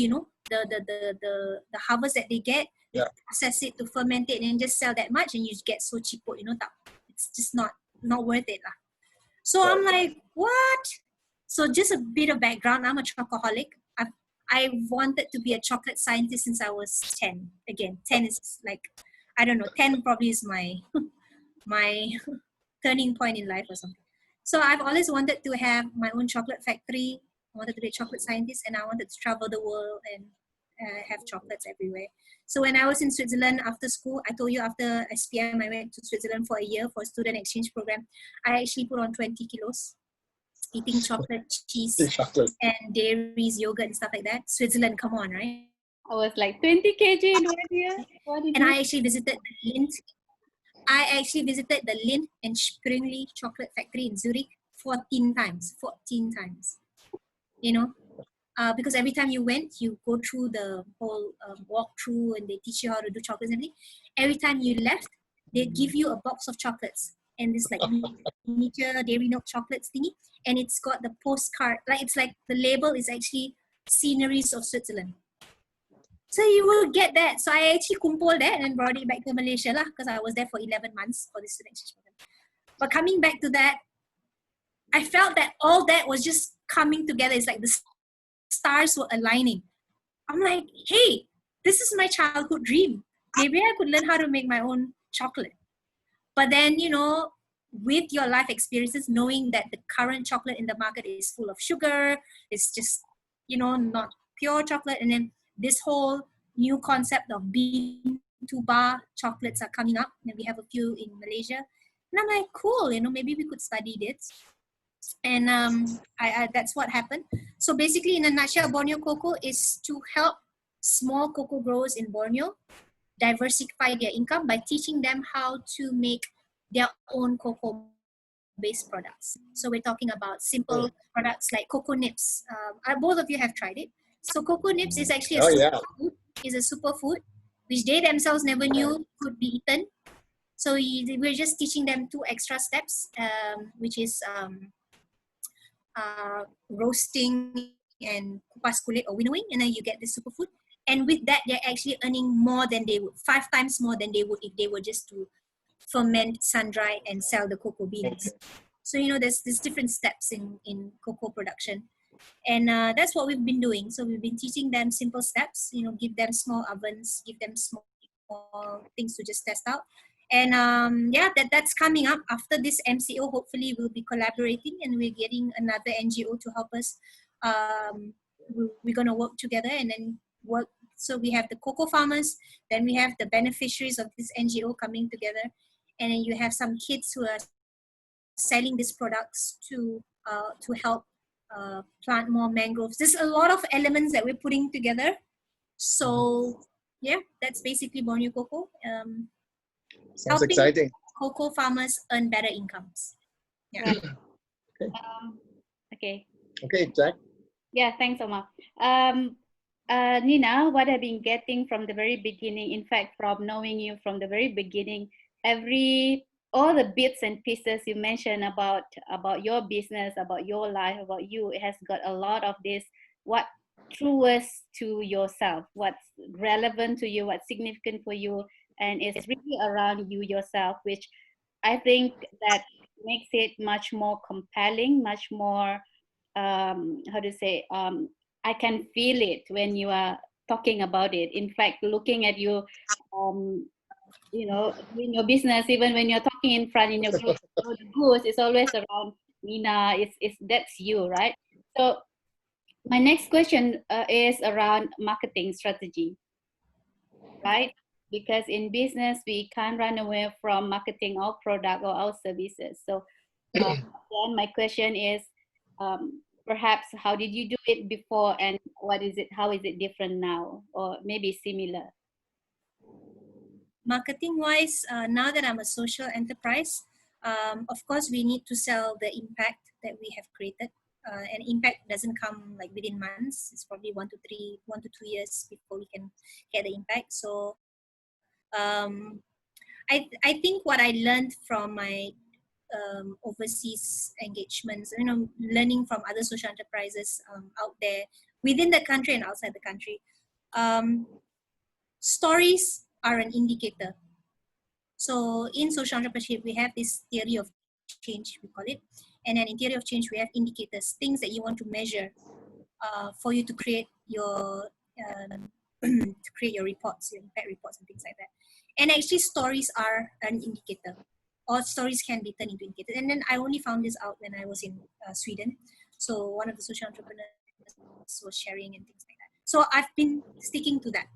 the harvest that they get, they process it to ferment it and just sell that much and you get so cheap, it's just not worth it. So I'm like, what? So just a bit of background, I'm a chocoholic. I wanted to be a chocolate scientist since I was 10. Again, 10 is like, I don't know, 10 probably is my turning point in life or something. So I've always wanted to have my own chocolate factory. I wanted to be a chocolate scientist and I wanted to travel the world and have chocolates everywhere. So when I was in Switzerland after school, I told you after SPM, I went to Switzerland for a year for a student exchange program. I actually put on 20 kilos. Eating chocolate, cheese, and dairies, yogurt, and stuff like that. Switzerland, come on, right? I was like 20 kg in 1 year. And I actually visited the Lindt. And Springly chocolate factory in Zurich 14 times. 14 times. Because every time you went, you go through the whole walkthrough and they teach you how to do chocolates and everything. Every time you left, they give you a box of chocolates. And this like miniature dairy milk chocolates thingy, and it's got the postcard. It's like the label is actually sceneries of Switzerland. So you will get that. So I actually kumpul that and brought it back to Malaysia because I was there for 11 months for this student exchange program. But coming back to that, I felt that all that was just coming together. It's like the stars were aligning. I'm like, hey, this is my childhood dream. Maybe I could learn how to make my own chocolate. But then, with your life experiences, knowing that the current chocolate in the market is full of sugar, it's just, not pure chocolate. And then this whole new concept of bean to bar chocolates are coming up, and we have a few in Malaysia. And I'm like, cool, maybe we could study this. And that's what happened. So basically, in a nutshell, Borneo Cocoa is to help small cocoa growers in Borneo diversify their income by teaching them how to make their own cocoa-based products. So we're talking about simple products like cocoa nips. Both of you have tried it. So cocoa nips is actually a superfood, which they themselves never knew could be eaten. So we're just teaching them 2 extra steps, which is roasting and kupas kulit or winnowing, and then you get the superfood. And with that, they're actually earning more than they would, 5 times more than they would if they were just to ferment, sun-dry, and sell the cocoa beans. So, there's different steps in cocoa production. And that's what we've been doing. So we've been teaching them simple steps, give them small ovens, give them small things to just test out. And that's coming up after this MCO. Hopefully we'll be collaborating, and we're getting another NGO to help us. We're going to work together and then work. So we have the cocoa farmers, then we have the beneficiaries of this NGO coming together, and then you have some kids who are selling these products to help plant more mangroves. There's a lot of elements that we're putting together. So yeah, that's basically Borneo Cocoa. Sounds exciting. Cocoa farmers earn better incomes. Yeah. Right. Okay. Okay. Okay, Jack. Yeah, thanks, Omar. Nina, what I've been getting from the very beginning, in fact, from knowing you from the very beginning, all the bits and pieces you mentioned about your business, about your life, about you, it has got a lot of this, what truest to yourself, what's relevant to you, what's significant for you, and it's really around you yourself, which I think that makes it much more compelling, much more, how to say, I can feel it when you are talking about it. In fact, looking at you, doing your business, even when you're talking in front in your group, the goose is always around Nina. It's that's you, right? So my next question is around marketing strategy, right? Because in business, we can't run away from marketing our product or our services. So then my question is, perhaps how did you do it before, and how is it different now, or maybe similar? Marketing wise, now that I'm a social enterprise, of course we need to sell the impact that we have created. And impact doesn't come like within months. It's probably 1 to 2 years before we can get the impact. So I think what I learned from my overseas engagements, learning from other social enterprises out there within the country and outside the country, stories are an indicator. So in social entrepreneurship, we have this theory of change, we call it. And then in theory of change, we have indicators, things that you want to measure for you to create your reports, your impact reports and things like that. And actually stories are an indicator, or stories can be turned into indicators. And then I only found this out when I was in Sweden. So one of the social entrepreneurs was sharing and things like that. So I've been sticking to that.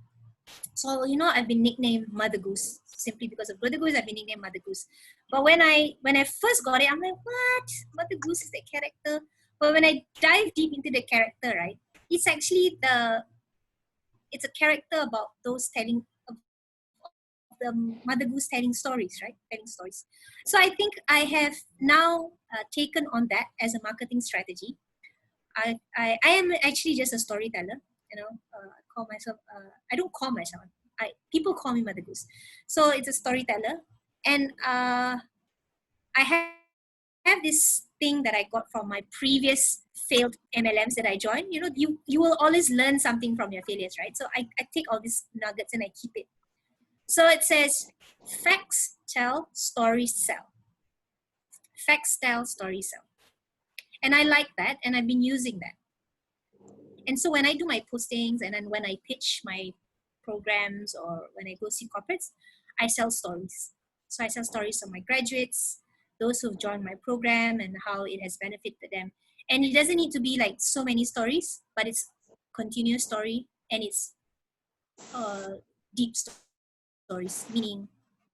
So, I've been nicknamed Mother Goose simply because of Mother Goose. I've been nicknamed Mother Goose. But when I first got it, I'm like, what? Mother Goose is the character. But when I dive deep into the character, right, it's actually it's a character about those telling of the Mother Goose telling stories, right? Telling stories. So I think I have now taken on that as a marketing strategy. I am actually just a storyteller. Call myself. I don't call myself. People call me Mother Goose. So it's a storyteller, and I have this thing that I got from my previous failed MLMs that I joined. You will always learn something from your failures, right? So I take all these nuggets and I keep it. So it says, facts tell, stories sell. Facts tell, stories sell. And I like that, and I've been using that. And so when I do my postings and then when I pitch my programs or when I go see corporates, I sell stories. So I sell stories of my graduates, those who've joined my program and how it has benefited them. And it doesn't need to be like so many stories, but it's continuous story, and it's deep stories, meaning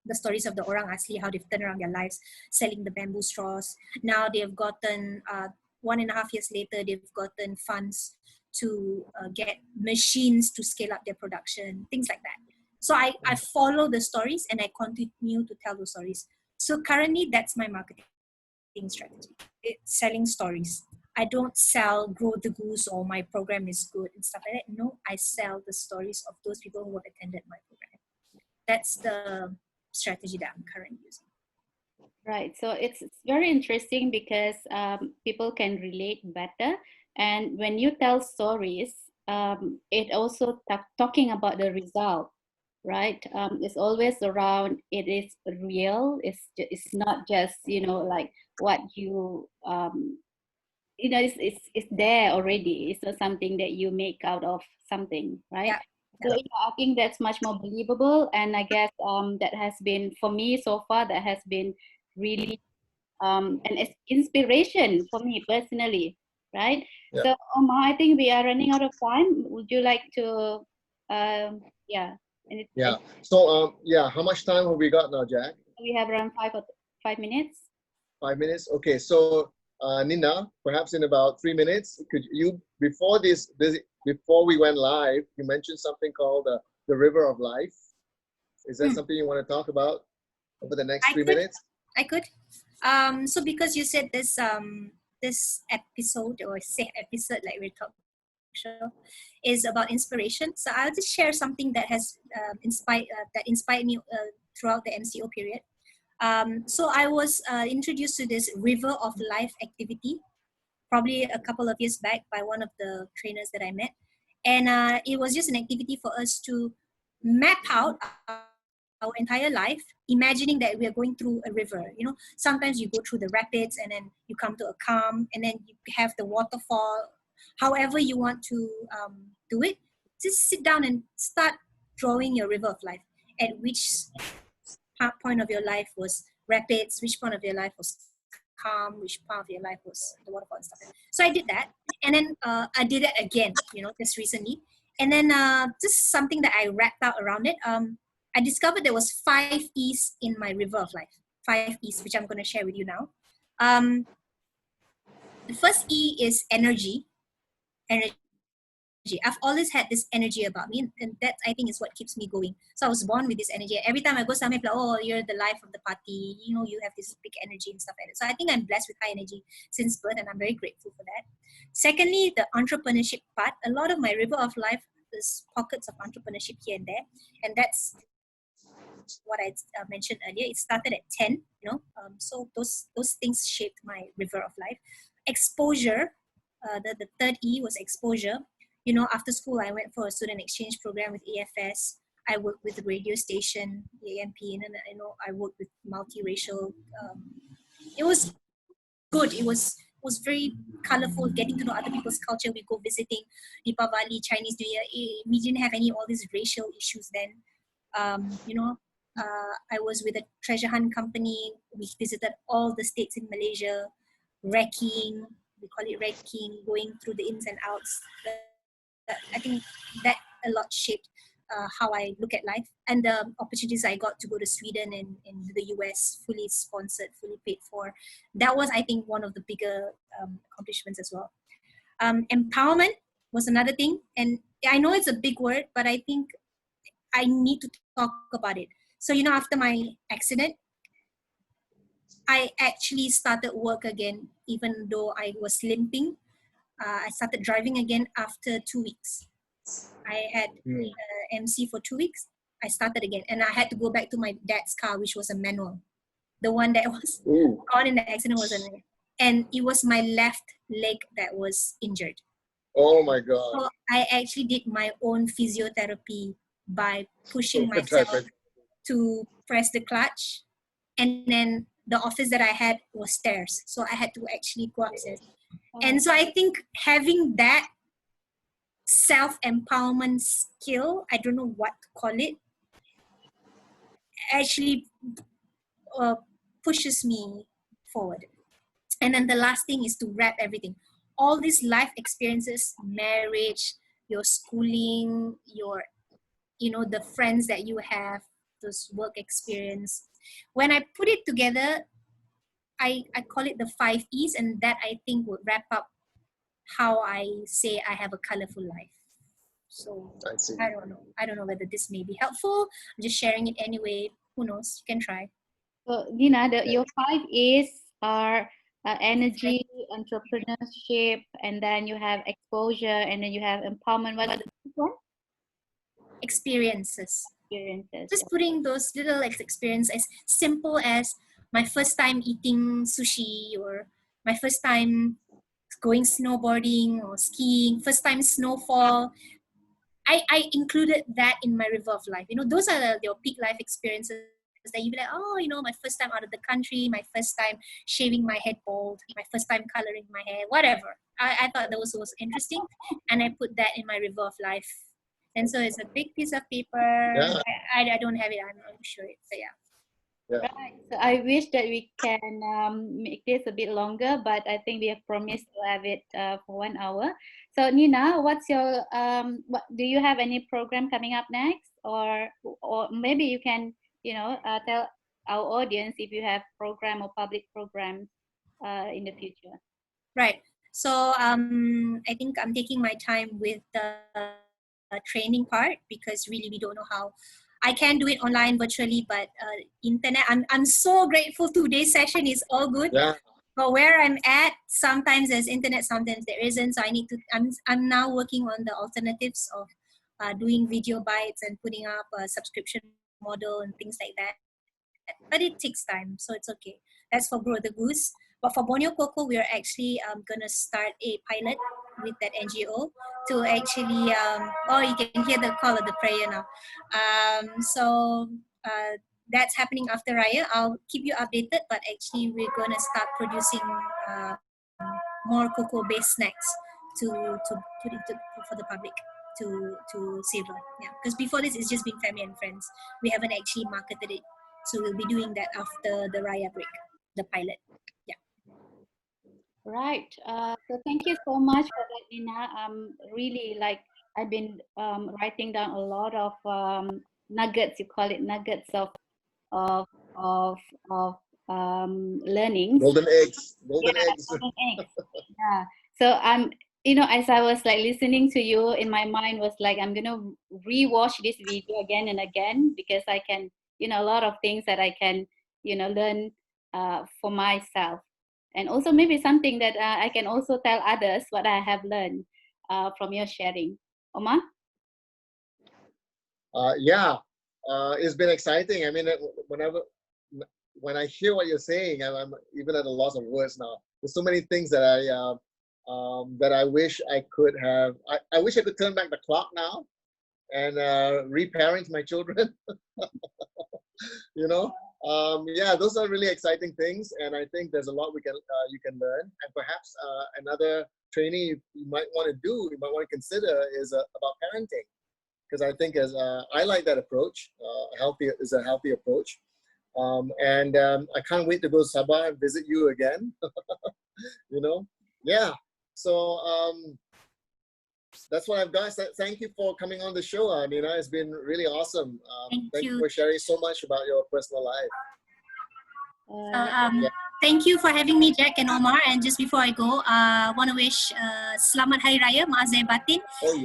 the stories of the orang asli, how they've turned around their lives selling the bamboo straws. Now they've gotten 1.5 years later, they've gotten funds to get machines to scale up their production, things like that. So I follow the stories and I continue to tell those stories. So currently that's my marketing strategy. It's selling stories. I don't sell grow the goose or my program is good and stuff like that. No, I sell the stories of those people who have attended my program. That's the strategy that I'm currently using. Right. So it's very interesting because people can relate better. And when you tell stories, it also talking about the result, right? It's always around, it is real. It's not just, like what it's there already. It's not something that you make out of something, right? Yeah. So yeah, I think that's much more believable, and I guess that has been, for me so far, that has been really an inspiration for me personally, right? Yeah. So Omar, I think we are running out of time. Would you like to, yeah? Yeah. So yeah, how much time have we got now, Jack? We have around 5 minutes. 5 minutes. Okay. So Nina, perhaps in about 3 minutes, could you before before we went live, you mentioned something called the River of Life. Is that something you want to talk about over the next 3 minutes? I could. So because you said this this episode, or say episode like we're talking show, is about inspiration. So I'll just share something that has inspired me throughout the MCO period. So I was introduced to this River of Life activity probably a couple of years back by one of the trainers that I met. And it was just an activity for us to map out our entire life, imagining that we are going through a river. You know, sometimes you go through the rapids and then you come to a calm and then you have the waterfall. However you want to do it, just sit down and start drawing your river of life. At which point of your life was rapids, which point of your life was calm, which part of your life was the waterfall and stuff. So I did that, and then I did it again, just recently. And then just something that I wrapped out around it. I discovered there was 5 E's in my river of life. 5 E's, which I'm going to share with you now. The first E is energy. Energy. I've always had this energy about me, and that I think is what keeps me going. So I was born with this energy. Every time I go somewhere, people are like, oh, you're the life of the party. You have this big energy and stuff like that. So I think I'm blessed with high energy since birth, and I'm very grateful for that. Secondly, the entrepreneurship part. A lot of my river of life is pockets of entrepreneurship here and there, and that's what I mentioned earlier. It started at 10. So those things shaped my river of life. Exposure. The third E was exposure. After school, I went for a student exchange program with AFS. I worked with the radio station, the AMP, and then I worked with multiracial. It was good. It was very colorful, getting to know other people's culture. We go visiting Deepavali, Chinese New Year. We didn't have any all these racial issues then. I was with a treasure hunt company. We visited all the states in Malaysia, wrecking. We call it wrecking, going through the ins and outs. I think that a lot shaped how I look at life, and the opportunities I got to go to Sweden and in the US, fully sponsored, fully paid for. That was, I think, one of the bigger accomplishments as well. Empowerment was another thing, and I know it's a big word, but I think I need to talk about it. So, after my accident, I actually started work again, even though I was limping. I started driving again after 2 weeks. I had MC for 2 weeks. I started again, and I had to go back to my dad's car, which was a manual. The one that was gone in the accident was and it was my left leg that was injured. Oh my God. So I actually did my own physiotherapy by pushing myself to press the clutch, and then the office that I had was stairs. So I had to actually go upstairs. And so I think having that self-empowerment skill, I don't know what to call it, actually pushes me forward. And then the last thing is to wrap everything. All these life experiences, marriage, your schooling, your, the friends that you have, those work experience. When I put it together, I call it the 5 E's, and that I think would wrap up how I say I have a colorful life. So I see. I don't know. I don't know whether this may be helpful. I'm just sharing it anyway. Who knows? You can try. So, Nina, your 5 A's are energy, entrepreneurship, and then you have exposure, and then you have empowerment. What's the fifth one? Experiences. Experiences. Just putting those little experience as simple as my first time eating sushi, or my first time going snowboarding or skiing, first time snowfall. I included that in my river of life. Those are your peak life experiences that you be like, oh, my first time out of the country, my first time shaving my head bald, my first time coloring my hair, whatever. I thought that was interesting, and I put that in my river of life. And so it's a big piece of paper. Yeah. I don't have it. I'm not sure it. So yeah. Yeah. Right. So I wish that we can make this a bit longer, but I think we have promised to have it for 1 hour. So Nina, what's your what do you have any program coming up next, or maybe you can tell our audience if you have program or public programs in the future. Right. So I think I'm taking my time with the training part, because really we don't know how. I can do it online virtually, but internet. I'm so grateful today's session is all good. Yeah. But where I'm at, sometimes there's internet, sometimes there isn't. So I need to. I'm now working on the alternatives of doing video bites and putting up a subscription model and things like that. But it takes time, so it's okay. That's for Grow the Goose. But for Borneo Coco, we are actually gonna start a pilot with that NGO to actually. Oh, you can hear the call of the prayer now. So that's happening after Raya. I'll keep you updated, but actually we're gonna start producing more cocoa-based snacks to put into for the public to savor. Yeah, because before this it's just been family and friends. We haven't actually marketed it, so we'll be doing that after the Raya break, the pilot. Yeah. Right. So thank you so much for that, Nina. Really, I've been writing down a lot of nuggets. You call it nuggets of of of learnings. Golden eggs. Yeah, Golden eggs. golden eggs. Yeah. So as I was like listening to you, in my mind was like, I'm gonna rewatch this video again and again, because I can, a lot of things that I can, learn for myself, and also maybe something that I can also tell others what I have learned from your sharing. Omar? Yeah. It's been exciting. I mean, when I hear what you're saying, I'm even at a loss of words now. There's so many things that I wish I could have. I wish I could turn back the clock now and reparent my children. Yeah, those are really exciting things, and I think there's a lot you can learn. And perhaps another training you might want to consider is about parenting, because I think I like that approach. Healthy is a healthy approach. And I can't wait to go to Sabah and visit you again. Yeah. So that's what I've got. Thank you for coming on the show, Nina. It's been really awesome. Thank you for sharing so much about your personal life. Thank you for having me, Jack and Omar. And just before I go, I want to wish Selamat Hari Raya, Maaf Zahir Batin,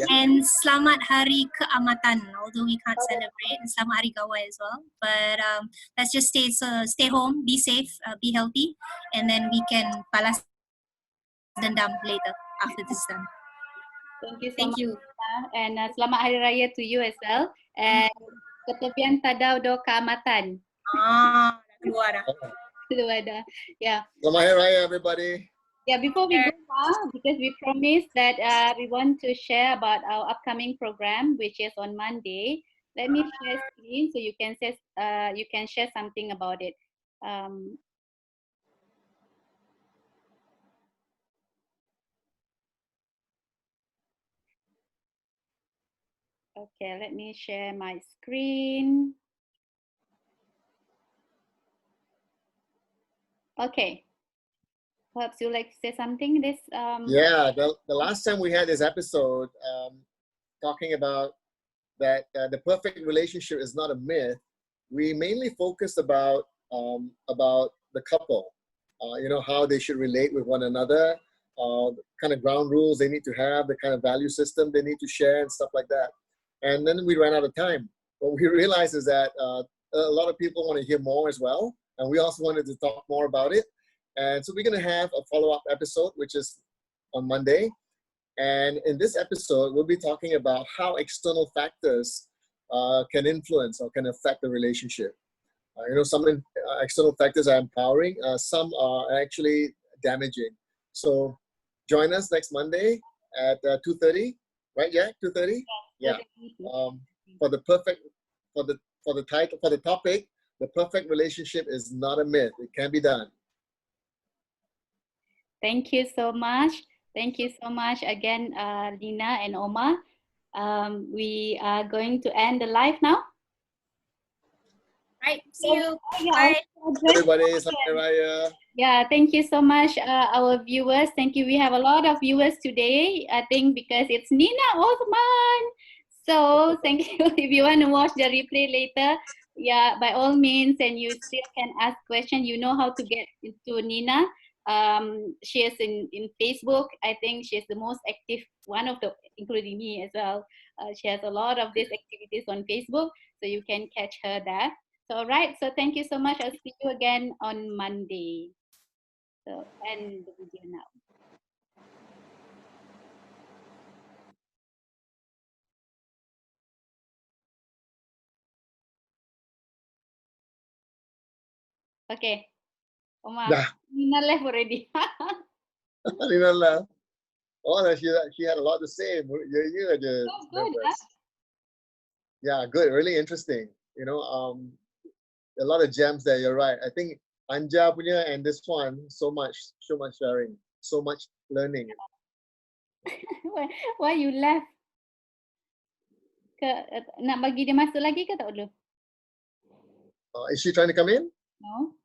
and Selamat Hari Keamatan, although we can't celebrate, and Selamat Hari Gawai as well. But let's just stay home, be safe, be healthy, and then we can balas dendam later after this is done. Thank you so much. And Selamat Hari Raya to you as well. And Ketepian Tadau Do Keamatan. Keluar. Yeah. Selamat Hari Raya, everybody. Yeah, before we go now, because we promised that we want to share about our upcoming program, which is on Monday. Let me share screen so you can share something about it. Okay, let me share my screen. Okay, perhaps you like to say something. This Yeah, the last time we had this episode talking about that the perfect relationship is not a myth, we mainly focused about the couple, how they should relate with one another, the kind of ground rules they need to have, the kind of value system they need to share, and stuff like that. And then we ran out of time. What we realized is that a lot of people want to hear more as well, and we also wanted to talk more about it. And so we're going to have a follow-up episode, which is on Monday. And in this episode, we'll be talking about how external factors can influence or can affect the relationship. Some external factors are empowering, some are actually damaging. So join us next Monday at 2:30, right? Yeah, 2:30. Yeah. For the title, for the topic, the perfect relationship is not a myth. It can be done. Thank you so much. Thank you so much again, Lina and Omar. We are going to end the live now. Right. See you. Yeah, Bye. Everybody, Selamat Raya. Yeah, thank you so much, our viewers. Thank you. We have a lot of viewers today, I think, because it's Nina Othman. So thank you. If you want to watch the replay later, yeah, by all means, and you still can ask questions. You know how to get to Nina. She is in Facebook. I think she's the most active one of the, including me as well. She has a lot of these activities on Facebook, so you can catch her there. So, all right. So, thank you so much. I'll see you again on Monday. So, end the video now. Okay. Omar, Nina left already. Nina left. Oh, she had a lot to say. You had the good, huh? Yeah, good. Really interesting. A lot of gems there. You're right. I think Anja punya and this one, so much sharing, so much learning. Why you left? Nak bagi dia masuk lagi ke tak perlu? Is she trying to come in? No.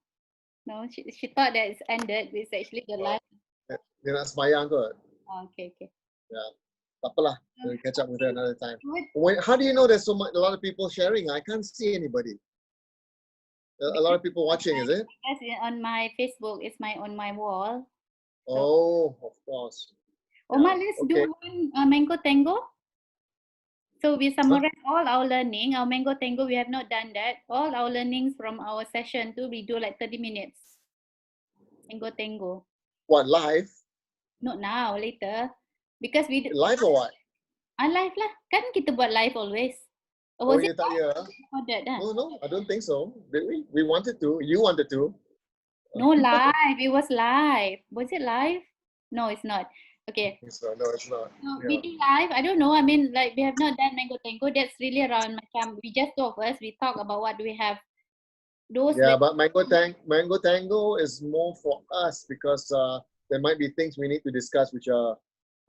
She thought that it's ended. It's actually the live. Dia nak sembahyang kot. Okay. Yeah. Tak apalah. We'll catch up with her another time. How do you know there's a lot of people sharing? I can't see anybody. A lot of people watching, is it? Yes, on my Facebook. It's on my wall. Oh, of course. Omar, let's do one Mango Tango. So we summarize all our learning. Our Mango Tango, we have not done that. All our learnings from our session too, we do like 30 minutes. Mango Tango. What, live? Not now, later. Because we do... Live or what? Live lah. Kan kita buat live always. Or was it No, I don't think so. Did we? We wanted to. You wanted to. No, live. It was live. Was it live? No, it's not. Okay. So, no, it's not. No, we do live. I don't know. I mean, like, we have not done Mango Tango. That's really around macam we just two of us. We talk about what we have. But Mango Tango is more for us because there might be things we need to discuss which are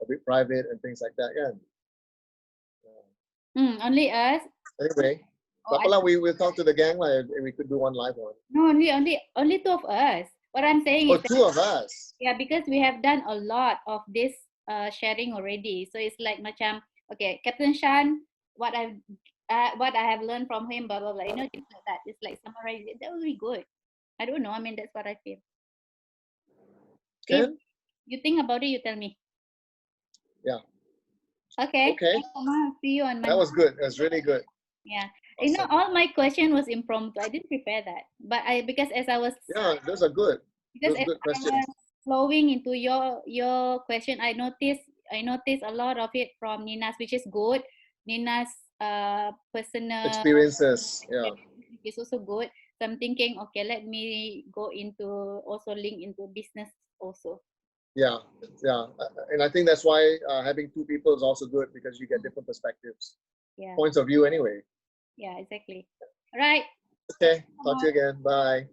a bit private and things like that. Only us. Anyway, we will talk to the gang if we could do one live one. No, only two of us. What I'm saying is two of us. Yeah, because we have done a lot of this sharing already. So it's like macam, okay, Captain Shan, what I have learned from him, blah blah blah. Things like that. It's like summarize it. That would be good. I don't know. I mean, that's what I feel. If you think about it, you tell me. Yeah. Okay. See you on Monday. That was good. That was really good. Yeah. Awesome. All my question was impromptu. I didn't prepare that. But because as I was... Yeah, those are good. Because those as I was flowing into your question, I noticed a lot of it from Nina's, which is good. Nina's personal experiences. Yeah. Is also good. So I'm thinking, okay, let me go into also link into business also. Yeah. And I think that's why having two people is also good because you get different perspectives, points of view anyway. Yeah, exactly. All right. Okay. Talk to you again. Bye.